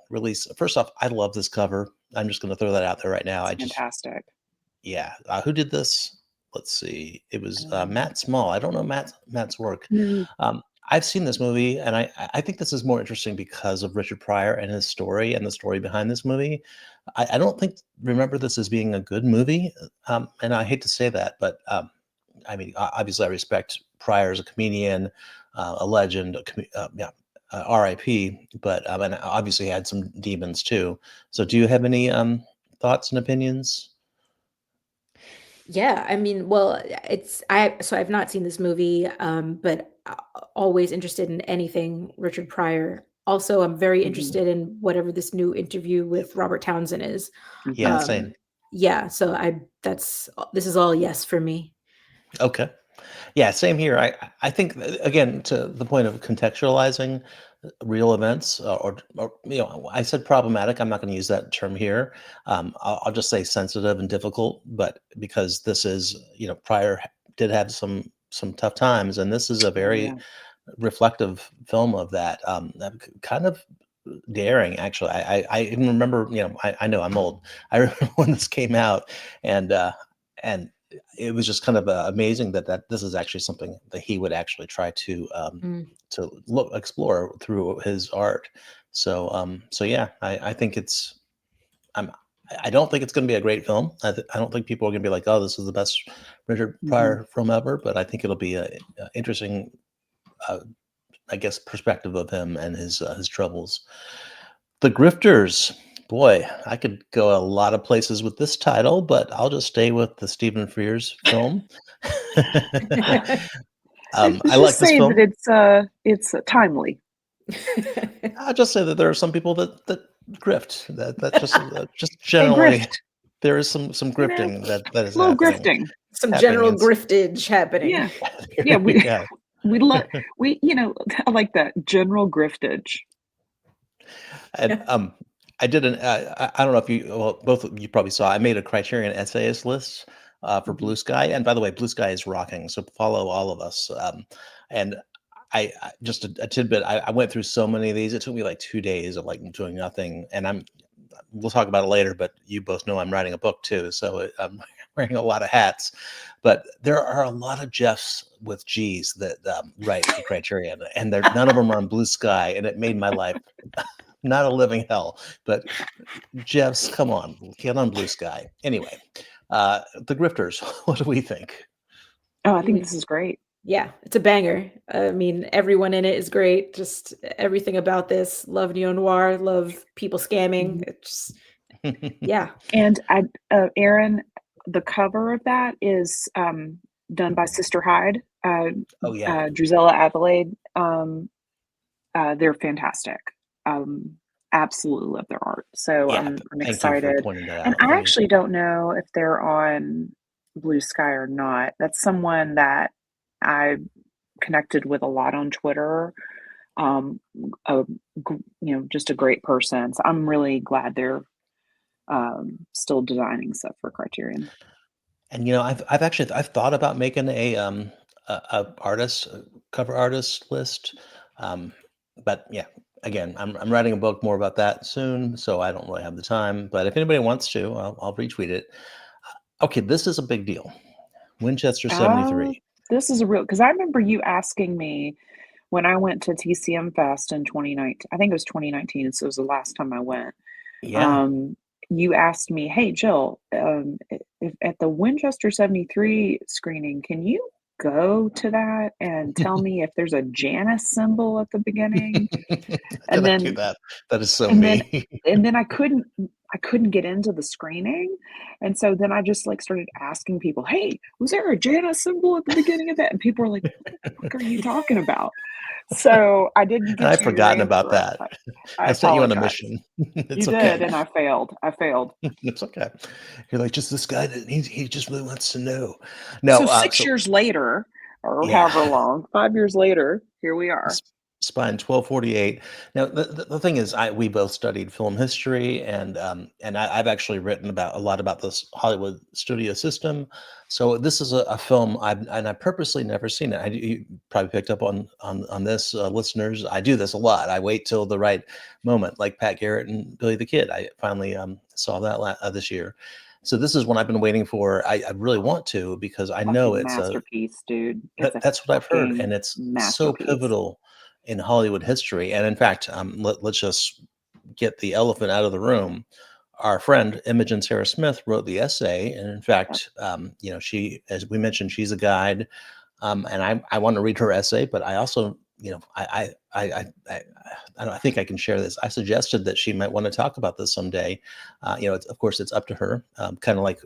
release. First off, I love this cover. I'm just going to throw that out there right now. It's I just fantastic. Yeah, who did this? Let's see. It was Um, Matt Small. I don't know Matt's work. no, I've seen this movie, and I think this is more interesting because of Richard Pryor and his story and the story behind this movie. I don't remember this as being a good movie, and I hate to say that, but I mean, obviously, I respect Pryor as a comedian, a legend, yeah, R.I.P. But and obviously had some demons too. So, do you have any thoughts and opinions? Yeah, I mean, well, I've not seen this movie, but always interested in anything Richard Pryor Also, I'm very Mhm. interested in whatever this new interview with Robert Townsend is. Yeah, Mhm. Um, same. yeah, so this is all yes for me. Okay. Yeah, same here. I think again to the point of contextualizing real events or I said problematic. I'm not going to use that term here. I'll just say sensitive and difficult. But because this is prior did have some tough times, and this is a Oh, very yeah. reflective film of that. Kind of daring, actually. I even remember. I know I'm old. I remember when this came out, and it was just kind of amazing that this is actually something that he would actually try Mm, to look explore through his art. So yeah, I think it's I'm I don't think it's going to be a great film. I don't think people are going to be like, oh, this is the best Richard Mhm. Pryor film ever. But I think it'll be a interesting, uh, I guess, perspective of him and his troubles. The Grifters. Boy, I could go a lot of places with this title, but I'll just stay with the Stephen Frears film. I Let's like just this say that film. it's timely. I'll just say that there are some people that grift. That just They generally grift, there is some you know, grifting that is little happening grifting. Some happening general in griftage happening. Yeah, yeah. We yeah. we love we I like that general griftage. And I did I don't know if you well both of you probably saw I made a Criterion essayist list for Mhm. Blue Sky, and by the way, Blue Sky is rocking. So follow all of us. And just a tidbit. I went through so many of these. It took me like 2 days of like doing nothing, and we'll talk about it later. But you both know I'm writing a book too, so I'm wearing a lot of hats. But there are a lot of Jeffs with G's that write for Criterion, and none of them are on Blue Sky, and it made my life not a living hell. But Jeff's, come on, get on Blue Sky. Anyway, the Grifters. What do we think? Oh, I think Mm, this is great. yeah, it's a banger. I mean, everyone in it is great. Just everything about this. Love neo noir. Love people scamming. Mhm. It's just, yeah. And Aaron, the cover of that is done by Sister Hyde, Oh yeah, Drusilla Adelaide. They're fantastic. Um, Absolutely love their art. So yeah. I'm Thank you for excited. pointing that And out. I actually don't know if they're on Blue Sky or not. That's someone that I connected with a lot on Twitter. Um, a, just a great person. So I'm really glad they're still designing stuff for Criterion. And I've actually I've thought about making a cover artist list, um, but yeah, again, I'm writing a book more about that soon, so I don't really have the time. But if anybody wants to, I'll retweet it. Okay, this is a big deal. Winchester Oh, 73. this is a real because I remember you asking me when I went to TCM Fest in 2019. I think it was 2019, so it was the last time I went. Yeah. Um, you asked me, "Hey, Jill, if at the Winchester 73 screening, can you go to that and tell me if there's a Janus symbol at the beginning?" Did And I do then that? That is so and then me. and then I couldn't get into the screening, and so then I just, like, started asking people, "Hey, was there a Janus symbol at the beginning of that?" And people were like, "What the fuck are you talking about?" So, I didn't And get I've you your forgotten about answer. that. I I sent you on a apologize. mission. You It's did, okay. and I failed. I failed. It's okay. You're like, "Just this guy that he just really wants to know." So No, 6 so years later, or yeah. however long, 5 years later, here we are. S Spine 1248. Now, the thing is, we both studied film history, and I've actually written about a lot about this Hollywood studio system. So this is a film I purposely never seen it. You probably picked up on this, listeners. I do this a lot. I wait till the right moment, like Pat Garrett and Billy the Kid. I finally saw that this year. So this is one I've been waiting for. I really want to because I know Fucking it's a masterpiece, dude. It's a that's what I've heard, fucking and it's so masterpiece. pivotal in Hollywood history. And in fact, let's just get the elephant out of the room. Our friend Imogen Sarah Smith wrote the essay, and in Yep. fact, she, as we mentioned, she's a guide, and I want to read her essay, but I also, I think I can share this. I suggested that she might want to talk about this someday. Of course, it's up to her. Kind of like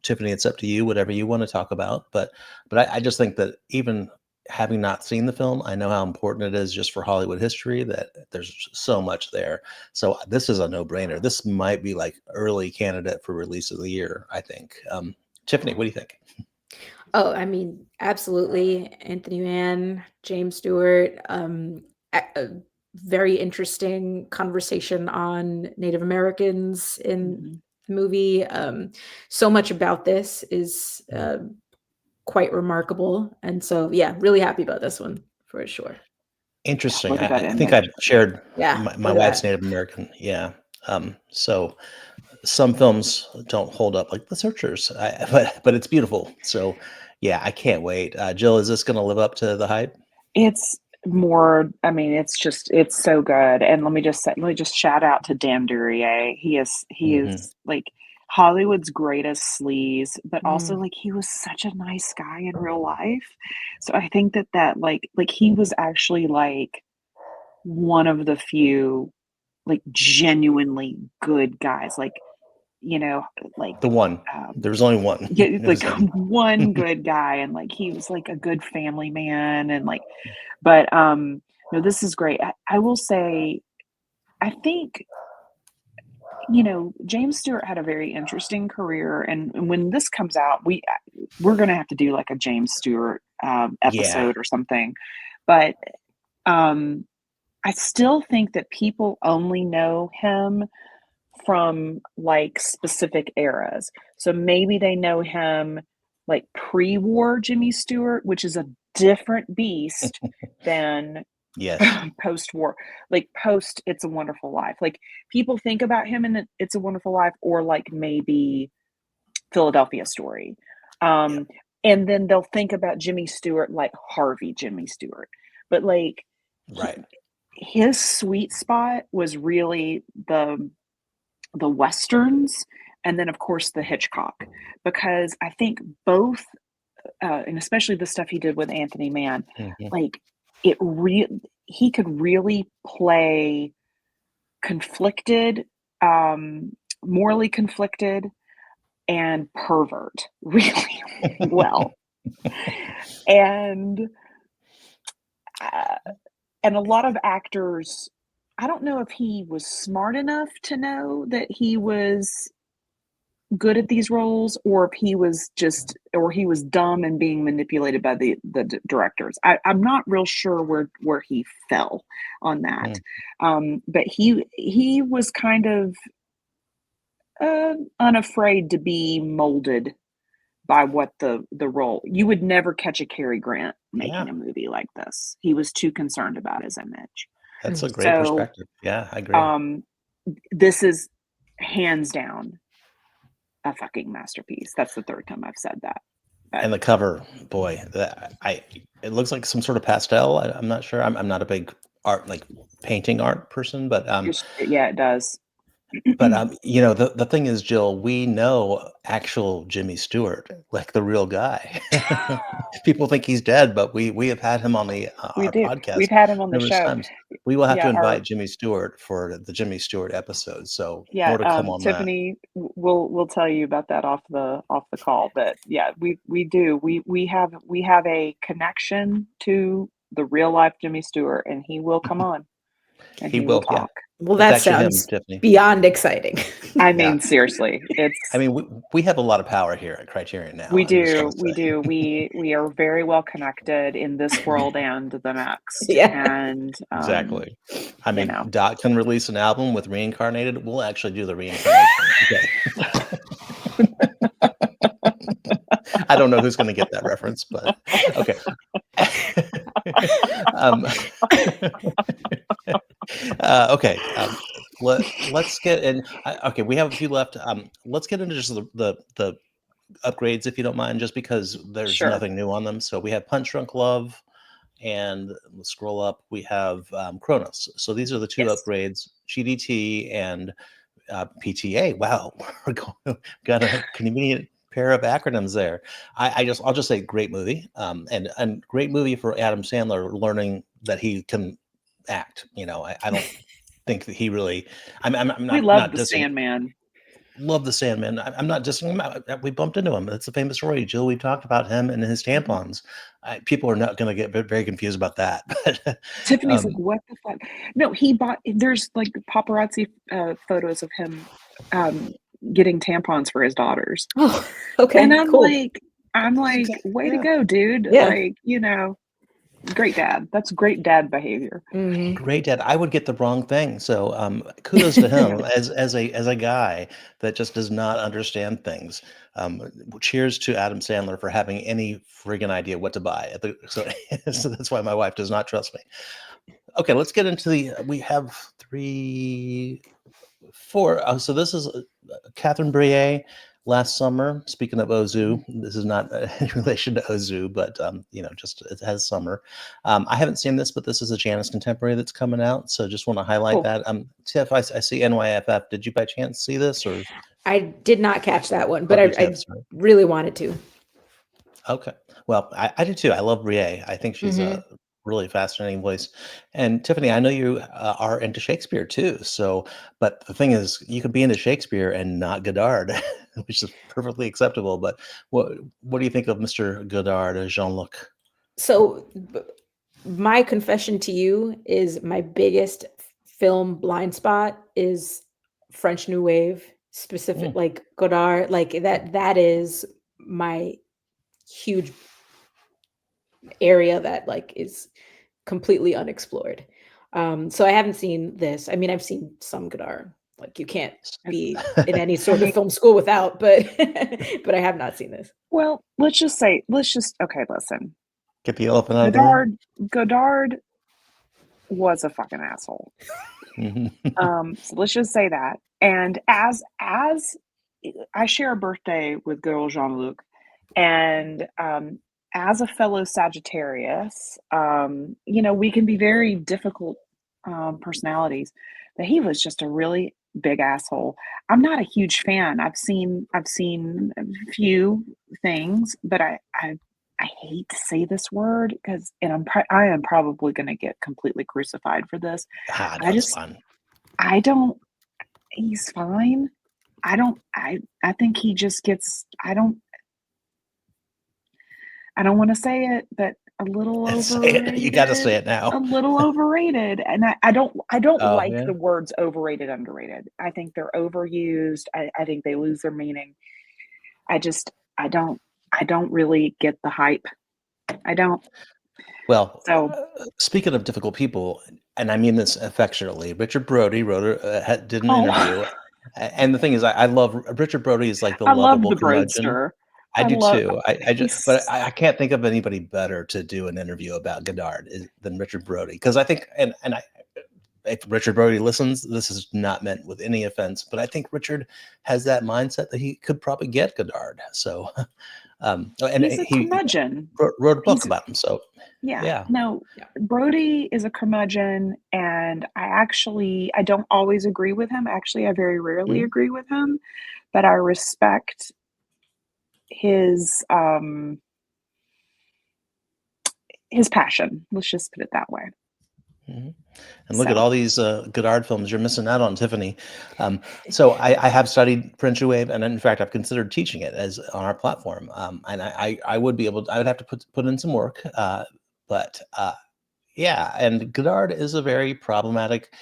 Tiffany, it's up to you, whatever you want to talk about. But I just think that even having not seen the film, I know how important it is just for Hollywood history that there's so much there. So this is a no-brainer. This might be like early candidate for release of the year, I think. Tiffany, what do you think? Oh, I mean, absolutely. Anthony Mann, James Stewart, a very interesting conversation on Native Americans in Mhm. the movie. So much about this is quite remarkable. And so, yeah, really happy about this one for sure. Yeah, Interesting. look at that I think image. I've shared Yeah, my look at wife's that. Native American. Yeah. So some films don't hold up like The Searchers, but it's beautiful. So yeah, I can't wait. Jill, is this going to live up to the hype? It's more, I mean, it's so good. And let me just shout out to Dan Duryea. He Hmm. is like Hollywood's greatest sleaze, but also Mm. like he was such a nice guy in real life. So I think that like he was actually like one of the few like genuinely good guys. Like, you know, like The one. um There's only one. yeah, It like was him. one good guy, and like he was like a good family man, and like, but no, this is great. I will say, I think, James Stewart had a very interesting career, and when this comes out, we're gonna have to do like a James Stewart Yeah. episode or something. But um, I still think that people only know him from like specific eras. So maybe they know him like pre-war Jimmy Stewart, which is a different beast than Yes. post-war, like post It's a Wonderful Life. Like people think about him in It's a Wonderful Life, or like maybe Philadelphia Story. Yeah. Um, and then they'll think about Jimmy Stewart like Harvey Jimmy Stewart. But like he, Right. his sweet spot was really the westerns, and then of course the Hitchcock, because I think both, and especially the stuff he did with Anthony Mann, Hmm. like it re he could really play conflicted, morally conflicted, and pervert really well. And uh, and a lot of actors, I don't know if he was smart enough to know that he was good at these roles, or if he was dumb and being manipulated by the directors. I'm not real sure where he fell on that. But he was kind of unafraid to be molded by what the role. You would never catch a Cary Grant Yeah. making a movie like this. He was too concerned about his image. That's a great So perspective. Yeah, I agree. um, this is hands down a fucking masterpiece. That's the third time I've said that. But And the cover, boy, it looks like some sort of pastel. I'm not sure. I'm not a big art, like painting art person, yeah, it does. the thing is, Jill, we know actual Jimmy Stewart, like the real guy. People think he's dead, but we have had him on We our do. podcast We've had him on the numerous show. times. We will have to Yeah, invite Jimmy Stewart for the Jimmy Stewart episode. So yeah, more to come on that. Tiffany, we'll tell you about that off the call. But yeah, we do. We have a connection to the real life Jimmy Stewart, and he will come on and He he will will, yeah. talk. Well, It's that actually him, sounds Tiffany. beyond exciting. I Yeah. mean, seriously, I it's mean, we have a lot of power here at Criterion Now. we I just do, want to we say. do. We are very well connected in this world and the next. Yeah. And Exactly. I you mean, know, Dot can release an album with Reincarnated. We'll actually do the reincarnation. Okay. I don't know who's going to get that reference, but okay. um, okay. Let's get in. Okay, we have a few left. Let's get into just the upgrades, if you don't mind, just because there's sure. nothing new on them. So we have Punch Drunk Love, and let's scroll up. We have Kronos. So these are the two Yes. upgrades: GDT and PTA. Wow, got a convenient pair of acronyms there. I'll just say great movie, and great movie for Adam Sandler, learning that he can act. I don't think that he really. I'm We not love not the dissing. Sandman. love the Sandman. I'm not just we bumped into him. That's a famous story, Jill. We talked about him and his Mhm. tampons. People are not going to get very confused about that. But Tiffany's like, um, "What the fuck?" No, he bought there's, like, paparazzi, photos of him, um, getting tampons for his daughters, Oh, and okay, cool. I'm that's like, exactly, "Way to yeah. go, dude." Yeah. Like, great dad. That's great dad behavior. Mhm. Great dad. I would get the wrong thing. So kudos to him as a guy that just does not understand things. Cheers to Adam Sandler for having any friggin' idea what to buy. So, so that's why my wife does not trust me. Okay, let's get into the. We have three, four. So this is Catherine Breillat last summer. Speaking of Ozu, Mhm. this is not in relation to Ozu, but just it has summer. I haven't seen this, but this is a Janice contemporary that's coming out. So just want to highlight Cool. that. Tiff, I see NYFF. Did you by chance see this or I did not catch that one, but love I your I tips? Right? really wanted to. Okay. Well, I do too. I love Brie. I think she's a Mhm. really fascinating voice. And Tiffany, I know you are into Shakespeare too. So, but the thing is, you could be into Shakespeare and not Godard, which is perfectly acceptable. But what what do you think of Mr. Godard as Jean-Luc? So, my confession to you is my biggest film blind spot is French New Wave, specific Mm. like Godard, like that is my huge area that like is completely unexplored. So I haven't seen this. I mean, I've seen some Godard. Like you can't It's be in any I sort of mean, film school without, but but I have not seen this. well, okay, listen. Get the elephant out of the room. Godard was a fucking asshole. Mhm. So let's just say that. And as I share a birthday with good old Jean-Luc, and as a fellow Sagittarius, we can be very difficult personalities. But he was just a really big asshole. I'm not a huge fan. I've seen a few things, but I hate to say this word because, and I am probably going to get completely crucified for this. No, I it's just fun. I don't he's fine. I think he just gets I don't wanna say it, but a little Say it. You got to say overrated. it now. A little overrated, and I don't Oh like yeah. the words overrated, underrated. I think they're overused. I think they lose their meaning. I just I don't really get the hype. I don't. Well, So, speaking of difficult people, and I mean this affectionately, Richard Brody did an oh, interview, and the thing is, I love Richard Brody is like the I love lovable the curmudgeon. Broadster. I I do love too. But he's I can't think of anybody better to do an interview about Godard than Richard Brody because I think, if Richard Brody listens, this is not meant with any offense, but I think Richard has that mindset that he could probably get Godard. So, and he's a he curmudgeon. wrote a book He's about him. So, Yeah, yeah. no, Yeah. Brody is a curmudgeon, and I don't always agree with him. Actually, I very rarely Mhm. agree with him, but I respect his his passion. Let's just put it that way. Mhm. And look at So, all these good art films you're missing out on, Tiffany. So I have studied French New Wave, and in fact, I've considered teaching it as on our platform. And I would be able to, I would have to put in some work, but yeah. And Godard is a very problematic.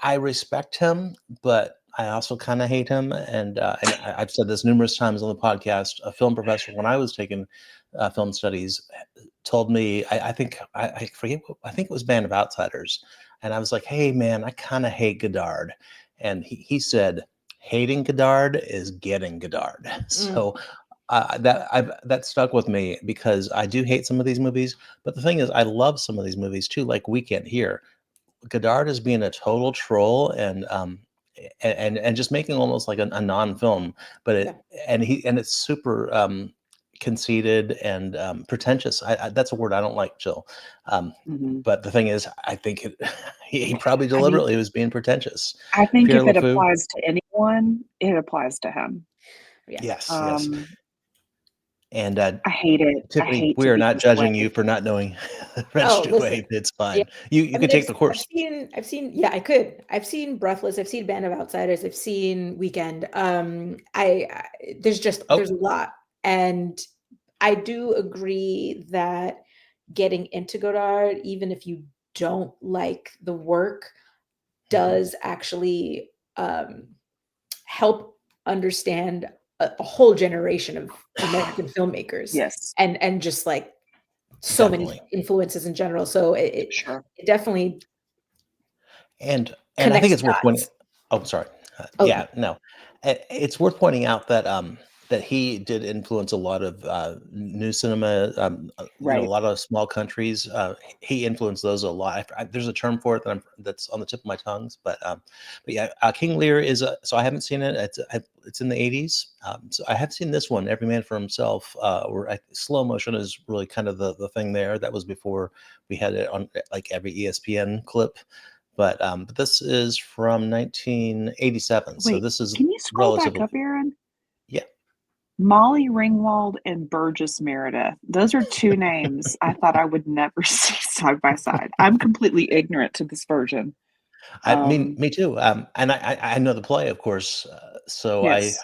I respect him, but I also kind of hate him. And I've said this numerous times on the podcast. A film professor, when I was taking film studies, told me, I forget, I think it was Band of Outsiders, and I was like, "Hey, man, I kind of hate Godard," and he said, "Hating Godard is getting Godard." Mm, So that stuck with me because I do hate some of these movies, but the thing is, I love some of these movies too, like Weekend here. Godard is being a total troll and just making almost like a non-film, but yeah. it's super conceited and pretentious. That's a word I don't like, Jill. Um, mhm. but the thing is, I think he probably I mean, deliberately was being pretentious. I think Pierre if it LeFou, applies to anyone, it applies to him. Yeah. yes, yes. Um, And I hate it. I Tiffany, hate we to are be not this judging you way. for not knowing Oh, Registered listen. Wave. It's Yeah. fine. You I could mean, take the I've course. seen yeah, I could. I've seen Breathless, I've seen Band of Outsiders, I've seen Weekend. I Oh, there's a lot. And I do agree that getting into Godard, even if you don't like the work, mhm, does actually help understand a whole generation of American filmmakers Yes, and just like so many definitely. influences in general. So sure. it definitely And I think connects it's worth pointing. dots. Oh, sorry. Oh, Yeah, no. It's worth pointing out that that he did influence a lot of new cinema. A Right. lot of small countries. He influenced those a lot. There's a term for it that's on the tip of my tongues, but yeah, King Lear is so I haven't seen it. It's in the '80s. So I have seen this one, Every Man for Himself, where slow motion is really kind of the thing there. That was before we had it on like every ESPN clip. But this is from 1987, so Wait, this is can you scroll back relatively. up, Aaron? Yeah. Molly Ringwald and Burgess Meredith. Those are two names I thought I would never see side by side. I'm completely ignorant to this version. I mean, Um, me too. And I know the play, of course. So yes.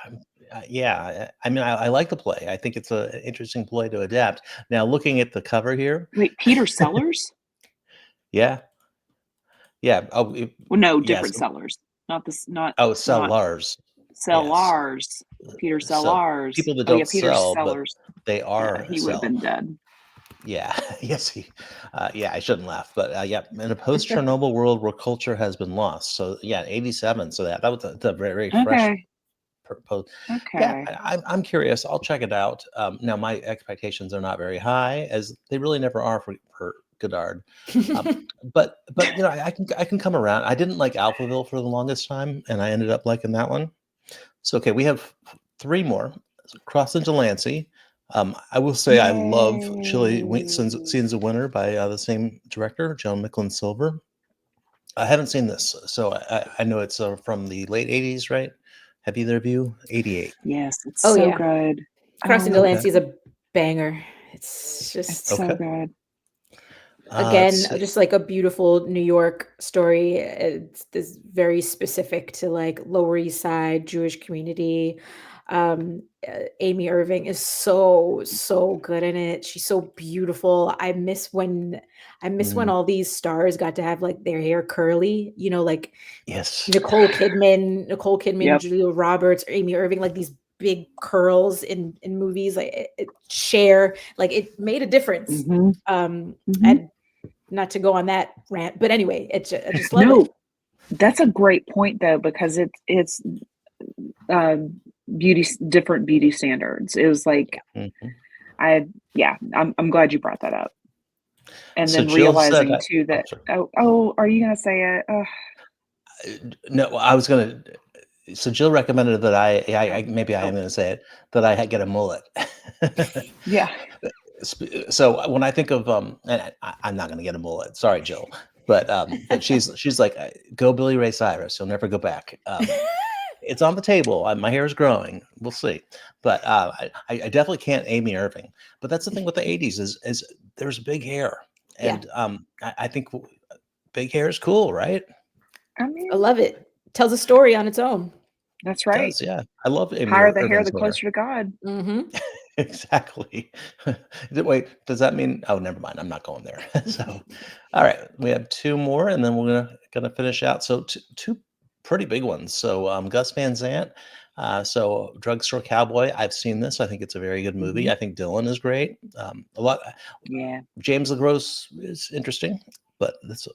yeah. I mean, I like the play. I think it's an interesting play to adapt. Now, looking at the cover here, Wait, Peter Sellers? yeah, yeah. Well, no, Yeah. different So, Sellers. Not this. Not oh, not Sellars. Yes. Sellars. Peter So Sellars. people that Oh yeah, don't Peter sell, but Sellers. they Yeah, are he would have sell. been dead. Yeah, yes, yeah, I shouldn't laugh, but yeah, in a post-Chernobyl world where culture has been lost. So yeah, '87. So that was a very, very fresh Okay. post. Yeah, Okay. I'm curious. I'll check it out. Now my expectations are not very high, as they really never are for Godard. Um, but I can come around. I didn't like Alphaville for the longest time, and I ended up liking that one. So okay, we have three more. Cross into Delancey. I will say I love Yay. Scenes of Winter by the same director, Joan Micklin Silver. I haven't seen this, so I know it's from the late '80s, right? Have either of you? '88. Yes, it's oh so yeah. good. Crossing Oh, Okay. Delancey is a banger. It's it's just so Okay. good. Let's again see. just like a beautiful New York story. It's this very specific to like Lower East Side Jewish community. Amy Irving is so good in it. She's so beautiful. I miss when Mm, all these stars got to have like their hair curly, like yes. Nicole Kidman, Yep. Julia Roberts, or Amy Irving, like these big curls in movies, like Cher, like it made a difference. Mhm. Mhm. And not to go on that rant, but anyway, I just love it. No, that's a great point though, because it's different beauty standards. It was like Mhm. I yeah, I'm glad you brought that up. And So then Jill said realizing that. too Oh, that sorry. are you gonna say it? No, I was gonna. So Jill recommended that I Okay. maybe I am Oh going to say it, that I get a mullet. yeah. So when I think of and I'm not going to get a mullet. Sorry, Jill, but she's like, go Billy Ray Cyrus. You'll never go back. It's on the table. My hair is growing. We'll see. But I definitely can't Amy Irving. But that's the thing with the '80s is there's big hair, Yeah, and I think big hair is cool, right? I I mean, love it. Tells a story on its own. that's It right. does, yeah. I love Amy Higher the hair, Irving's the hair. closer to God. Mhm. Exactly. Wait, does that mean? Oh, never mind. I'm not going there. So, all right, we have two more, and then we're gonna finish out. So, two pretty big ones. So, Gus Van Sant. So, Drugstore Cowboy. I've seen this. I think it's a very good movie. Mhm. I think Dylan is great. A lot. Yeah. James LaGrosse is interesting, but that's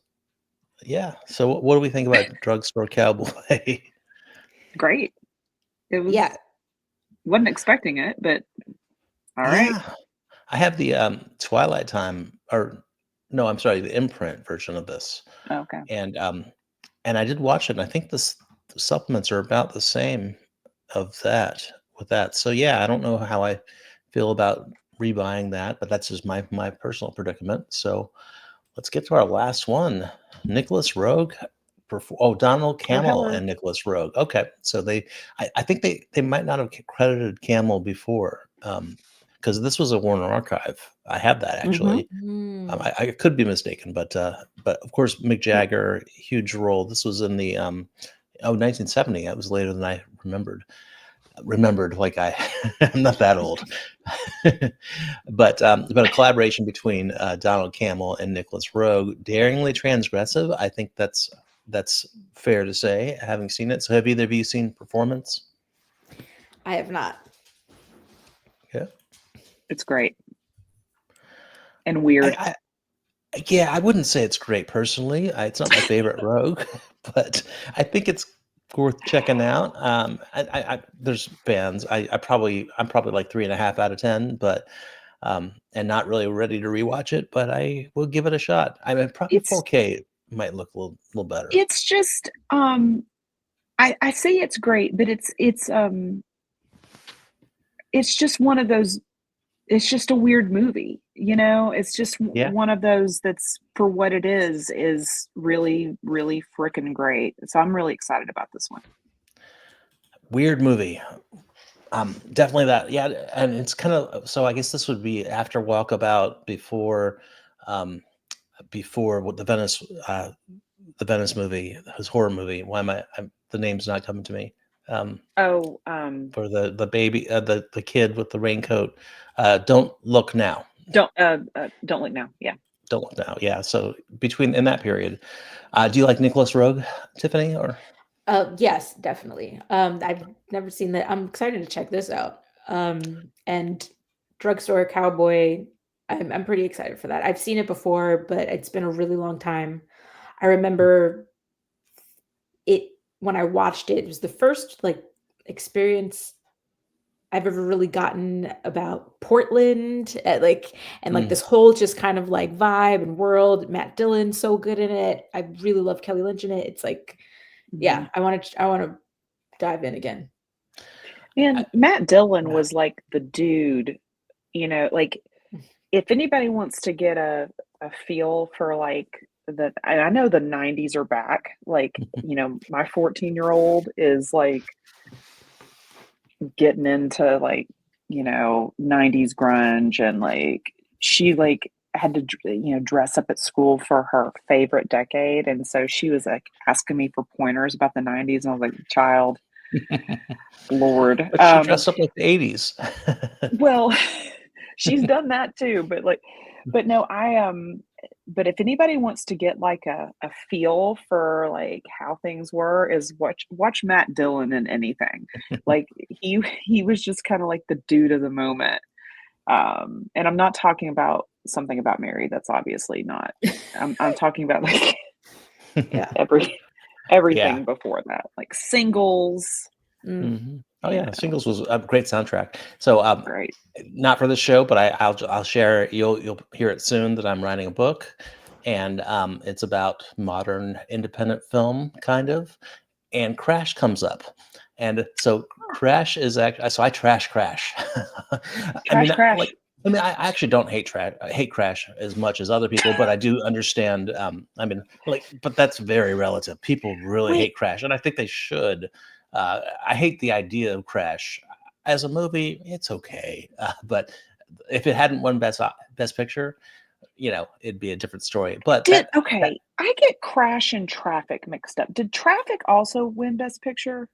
yeah. So, what do we think about Drugstore Cowboy? Great. It was Yeah. wasn't expecting it, but all right. Yeah. I have the, Twilight Time or no, I'm sorry, the imprint version of this, Okay. and, I did watch it, and I think the supplements are about the same of that with that. So, yeah, I don't know how I feel about rebuying that, but that's just my personal predicament. So, let's get to our last one. Nicholas Rogue Donald Oh, Camel hello. and Nicholas Rogue. Okay, so I think they might not have credited Camel before, because this was a Warner archive. I have that Mhm. actually. Mm. I could be mistaken, but of course Mick Yeah. Jagger, huge role. This was in the 1970. That was later than I remembered, like I'm not that old. But a collaboration between Donald Campbell and Nicholas Roeg, daringly transgressive. I think that's fair to say, having seen it. So have either of you seen Performance? I have not. Yeah. It's great and weird. I Yeah, I wouldn't say it's great personally. It's not my favorite Rogue, but I think it's worth checking out. There's fans. I'm probably like 3.5 out of 10, but and not really ready to rewatch it. But I will give it a shot. I mean, probably It's 4K might look a little better. it's just, I say it's great, but it's just one of those. It's just a weird movie, you know? It's just Yeah, one of those that's, for what it is really, really frickin' great. So I'm really excited about this one. weird movie. Definitely that. Yeah, and it's kind of so. I guess this would be after Walkabout, um, before what the Venice movie, his horror movie. Why am the name's not coming to me? Um, Oh, for the baby, the kid with the raincoat. Don't look now. Don't Look Now. Yeah. Don't look now. Yeah. So between in that period, do you like Nicholas Roeg, Tiffany? Or Yes, definitely. I've never seen that. I'm excited to check this out. And Drugstore Cowboy, I'm pretty excited for that. I've seen it before, but it's been a really long time. I remember it when I watched it. It was the first like experience I've ever really gotten about Portland, and like Mm, this whole just kind of like vibe and world. Matt Dillon's so good in it. I really love Kelly Lynch in it. It's like, Mhm. yeah, I want to dive in again. I, And Matt Dillon yeah. was like the dude, like, if anybody wants to get a feel for, like, I know the 90s are back, like, my 14-year-old is, like, getting into, like, 90s grunge, and, like, she, like, had to dress up at school for her favorite decade, and so she was, like, asking me for pointers about the 90s, and I was like, "Child, Lord." But she dressed up like the '80s. Well, she's done that too, but no, but if anybody wants to get, like, a feel for, like, how things were, is watch Matt Dillon in anything. Like, he was just kinda like the dude of the moment. And I'm not talking about Something About Mary, that's obviously not. I'm talking about, like, Yeah. every Yeah. everything before that, like Singles, Mm. Mhm. Oh you yeah, know, Singles was a great soundtrack. So great. not for the show, but I'll share. You'll hear it soon that I'm writing a book, and it's about modern independent film, kind of. And Crash comes up, and so Crash is actually so I trash Crash. I Trash mean, Crash. I actually don't hate trash. I hate Crash as much as other people, but I do understand. I mean, but that's very relative. People really Wait, hate Crash, and I think they should. I hate the idea of Crash as a movie. It's okay, but if it hadn't won Best Picture, it'd be a different story. But that okay, I get Crash and Traffic mixed up. Did Traffic also win Best Picture?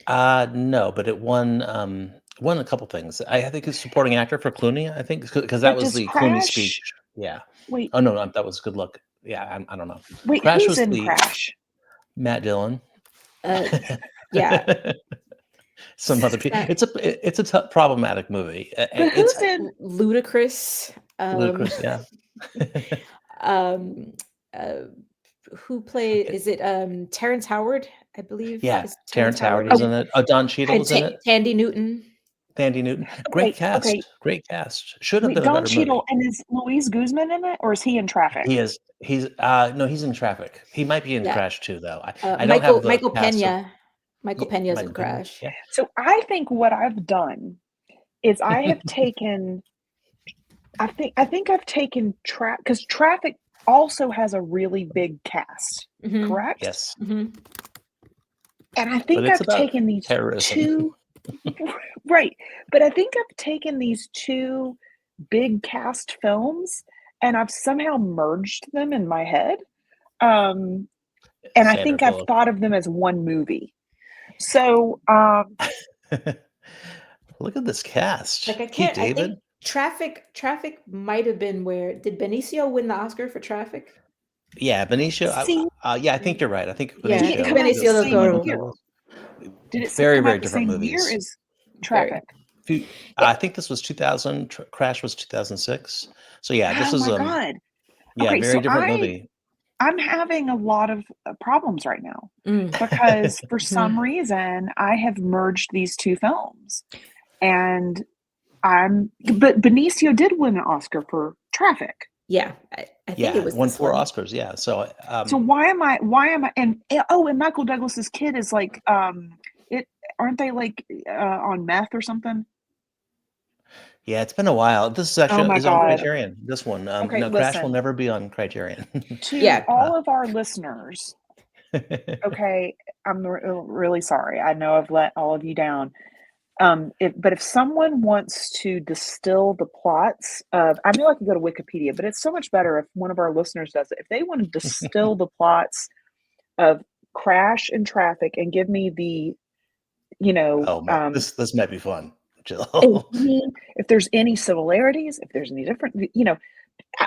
no, but it won a couple things. I think it's supporting actor for Clooney. I think because that But was does the Clooney speech. Crash Yeah. wait, Oh no, that was Good Luck. Yeah, I don't know. Crash who's was in the Crash? Matt Dillon. Uh, yeah. Some other people. Sa- It's a problematic movie. But It's who's in Ludicrous. ludicrous. Yeah. Um, uh, who played? It- Is it Terrence Howard? I believe yeah. is Terrence Terrence Howard Howard was in Oh, in it, it. Oh, Don Cheadle and was in it. Tandy Newton. Sandy Newton. Great okay, okay. cast. Great cast. Should have Wait, been a Don better movie. Cheadle, and is Louise Guzman in it, or is he in Traffic? He is. He's no. He's in Traffic. He might be in Yeah. Crash too, though. I don't have Michael the Michael cast of Pena. Michael Pena's in Michael Pena. Crash. Yeah. So I think what I've done is I think I've taken because Traffic also has a really big cast, Hmm. correct? Yes, Hmm. And I but think it's I've about taken these terrorism. two Right. But I think I've taken these two big cast films and I've somehow merged them in my head. Um, and I Sandra think I've Bullock. thought of them as one movie. So, Look at this cast. Like I Keith can't. I David. think Traffic might have been where did Benicio win the Oscar for Traffic? Yeah, Benicio. see, Yeah, I think you're right. I think Yeah, did I it think come Benicio. out the Benicio del same Michael Toro. year? Douglas. Did it Very, come very out the different same year movies. as Very. Traffic? Yeah. I think this was 2000. Crash was 2006. So yeah, this Oh is my God. yeah, Okay, very so different movie. I'm having a lot of problems right now Mm. because for some Mhm. reason I have merged these two films. And but Benicio did win an Oscar for Traffic. Yeah, I think it Yeah, was won this 4 one. Oscars. Yeah, so So why am I and Michael Douglas's kid is like it aren't they like on meth or something? yeah, it's been a while. This is Oh actually my is on God. Criterion. This one, Okay, no, Crash will listen. never be on Criterion. To Yeah. all of our listeners, okay, I'm really sorry. I know I've let all of you down. But if someone wants to distill the plots of, I know I can go to Wikipedia, but it's so much better if one of our listeners does it. If they want to distill the plots of Crash and Traffic and give me the, you know, Oh man, this might be fun, and Jill. give me if there's any similarities, if there's any different,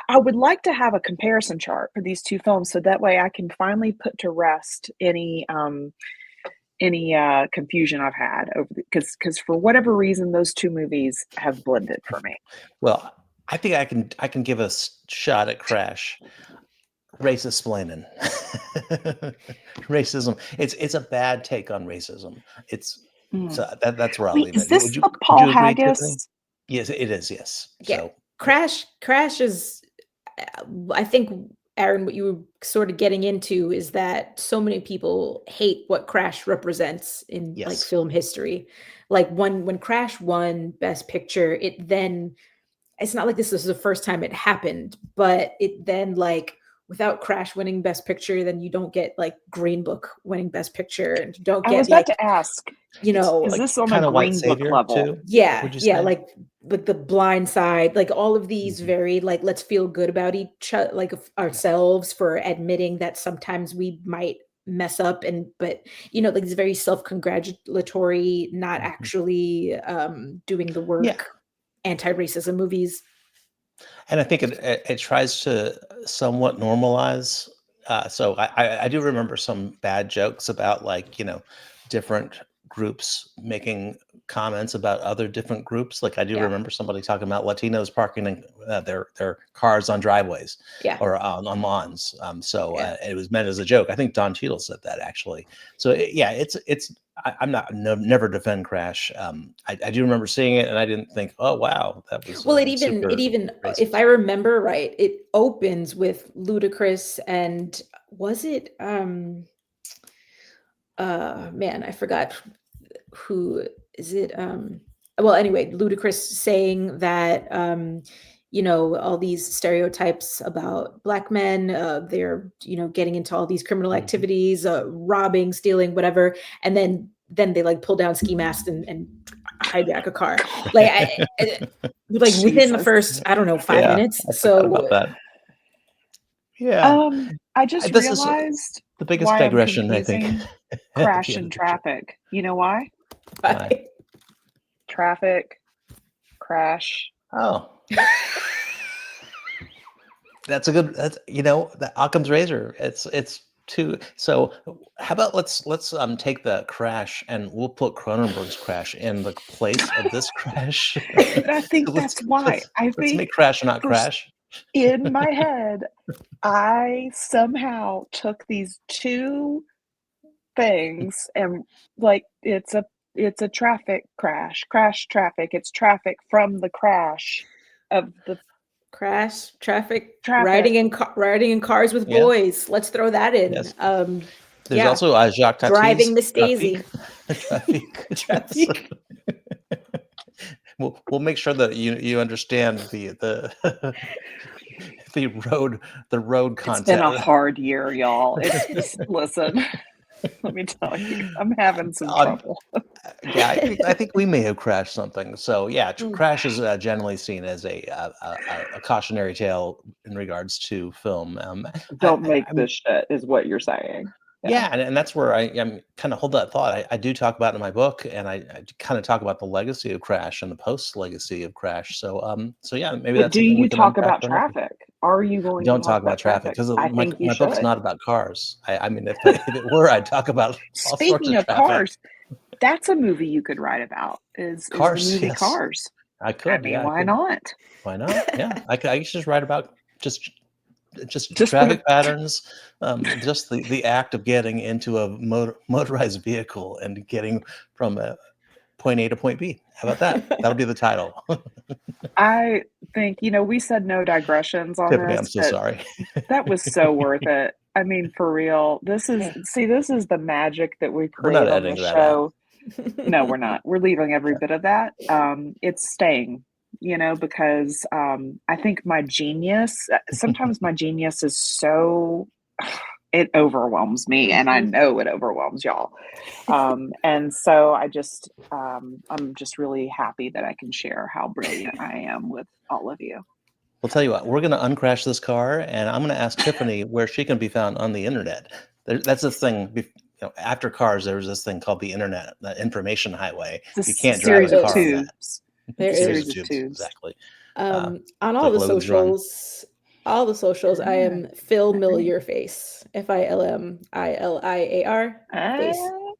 I would like to have a comparison chart for these two films so that way I can finally put to rest any confusion I've had over because for whatever reason those two movies have blended for me. Well, I think I can give a shot at Crash. Racist splaining. Racism. It's a bad take on racism. It's Mm. so that's where I'll Wait, leave is it. this the Would Paul you agree, Tiffany? Haggis? Yes, it is. Yes. Yeah. So Crash is I think Aaron, what you were sort of getting into is that so many people hate what Crash represents in like yes. film history. Like when Crash won Best Picture, it then it's not like this is the first time it happened, but it then like without Crash winning Best Picture, then you don't get like Green Book winning Best Picture, and you don't I was get about like, to ask, you It's know, is like this on a kind of white Green Book savior level? too. yeah, Would you yeah, say? like the Blind Side, like all of these Mhm. very like let's feel good about each like ourselves for admitting that sometimes we might mess up and but like these very self-congratulatory, not Mhm. actually doing the Yeah, work anti-racism movies. and I think it tries to somewhat normalize. So I do remember some bad jokes about like different groups making comments about other different groups. Like I do Yeah, remember somebody talking about Latinos parking their cars on driveways yeah, or on lawns. So yeah. it was meant as a joke. I think Don Cheadle said that actually. So yeah, it's I'm not never defend Crash. I do remember seeing it and I didn't think, oh wow, that was Well, it super even if I racist. remember right, it opens with Ludacris and was it man, I forgot who is it well anyway, Ludacris saying that all these stereotypes about black men, they're getting into all these criminal Mhm. activities, robbing, stealing, whatever, and then they like pull down ski masks and hijack a car. Like like within the Jesus. first, I don't know, 5 Yeah, minutes. I forgot So about that. Yeah, I just this is realized the biggest why I'm digression, I think, confusing at Crash the end and of the show. Traffic. You know why? Why? Traffic, Crash. Oh, that's a good. That's the Occam's razor. It's too. So how about let's take the Crash and we'll put Cronenberg's Crash in the place of this Crash. But I think So that's why. I let's think make Crash not for Crash. in my head, I somehow took these two things and like it's a traffic crash traffic. It's traffic from the crash of the Crash, traffic, traffic. riding in cars with Yeah. boys. Let's throw that in. Yes. There's Yeah, also Jacques Tati's driving Miss Traffic. Daisy. Traffic. So, Traffic. we'll make sure that you understand the road It's been a content. hard year, y'all. It's just listen, let me tell you, I'm having some On trouble. Yeah, I think we may have crashed something. So yeah, Mm. Crash is generally seen as a cautionary tale in regards to film. Don't make I mean, this shit is what you're saying. Yeah. yeah, and that's where I'm kind of hold that thought. I do talk about it in my book, and I kind of talk about the legacy of Crash and the post legacy of Crash. So yeah, maybe But that's do something we you can talk unpack about for another. traffic? Are you going to Don't talk talk about about traffic traffic? because I my think you my book's should. not about cars. I mean, if it were, I'd talk about all sorts Speaking of of traffic. cars, that's a movie you could write about, is the Cars, movie yes, Cars. I I could. mean, Yeah, I why could. not? Why not? Yeah, I could just write about just just Just for the traffic patterns, just the act of getting into a motorized vehicle and getting from point A to point B. How about that? That'll be the title. I think, we said no digressions on Tiffany, I'm this, so but sorry. that was so worth it. I mean, for real. This is the magic that we We're not create on this editing that out. show. No, we're not. We're leaving every bit of that. It's staying, because I think my genius, sometimes my genius is so, it overwhelms me, and I Mhm. know it overwhelms y'all. And so I'm just really happy that I can share how brilliant I am with all of you. We'll tell you what, we're gonna uncrash this car, and I'm gonna ask Tiffany where she can be found on the internet. That's the thing. After cars, there was this thing called the internet, the information highway. You It's a can't drive series a of car on Is. that. tubes. There It's a Series series of is. of tubes, tubes. exactly. On all Like the Logan's Run. socials, I am Phil Milliar Face. FILMILIAR face. Ah,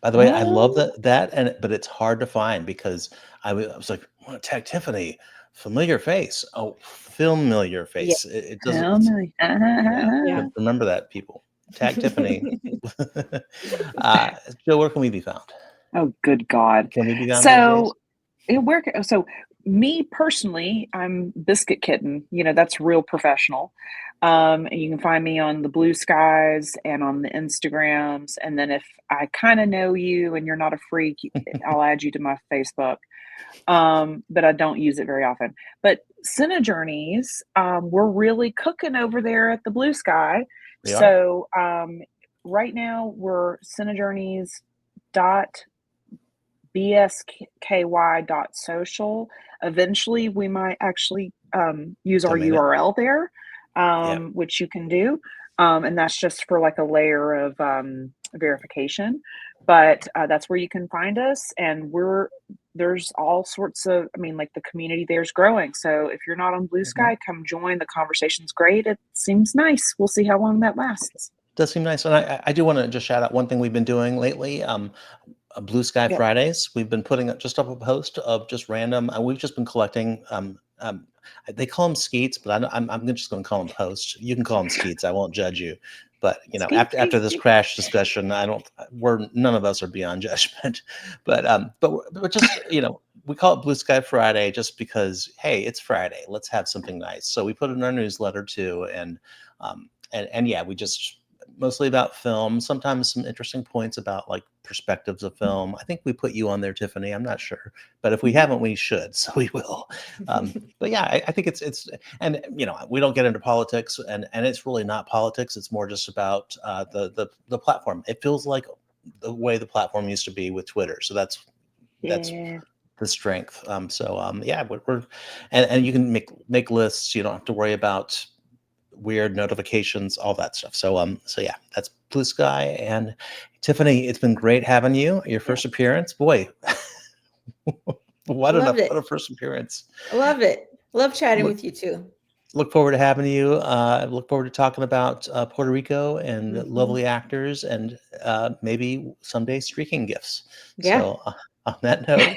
By the way, I love ah, that, but it's hard to find because I was like, I want to tag Tiffany, familiar face. Oh, familiar Yeah. face. It doesn't. tell It's me. yeah. Yeah. Remember that, people. Tag Tiffany. uh, Jill, where can we be found? Oh, good God. Can we be found these days? So so me personally, I'm Biscuit Kitten. That's real professional. And you can find me on the Blue Skies and on the Instagrams. And then if I kind of know you and you're not a freak, I'll add you to my Facebook. But I don't use it very often. But Cine Journeys, we're really cooking over there at the Blue Sky. We are. So right now we're Cine Journeys dot bsky.social. Eventually, we might actually use our Domain it. URL there, Yeah. which you can do. And that's just for like a layer of verification. But that's where you can find us. And there's all sorts of, I mean, like the community there's growing. So if you're not on Blue Mhm. Sky, come join. The conversation's great. It seems nice. We'll see how long that lasts. Does seem nice, and I do want to just shout out one thing we've been doing lately. Blue Sky Yep. Fridays. We've been putting up just up a post of just random. We've just been collecting. They call them skeets, but I'm just going to call them posts. You can call them skeets. I won't judge you. But Skeet, after skeet, this skeet. crash discussion, I don't. We're none of us are beyond judgment. But just we call it Blue Sky Friday just because hey, it's Friday. Let's have something nice. So we put it in our newsletter too, and yeah, we just mostly about film, sometimes some interesting points about like perspectives of film. I think we put you on there, Tiffany. I'm not sure, but if we haven't, we should, so we will. But yeah, I think it's and we don't get into politics, and it's really not politics. It's more just about the platform. It feels like the way the platform used to be with Twitter. So that's Yeah. the strength. Yeah, we're and you can make lists. You don't have to worry about weird notifications, all that stuff. So yeah, that's Blue Sky. And Tiffany, it's been great having you. Your Yeah. first appearance, boy, what Loved what a it. first appearance. Love it. Love chatting Look with you too. look forward to having you. Look forward to talking about Puerto Rico and Mhm. lovely actors and maybe someday streaking gifts. Yeah. So on that note.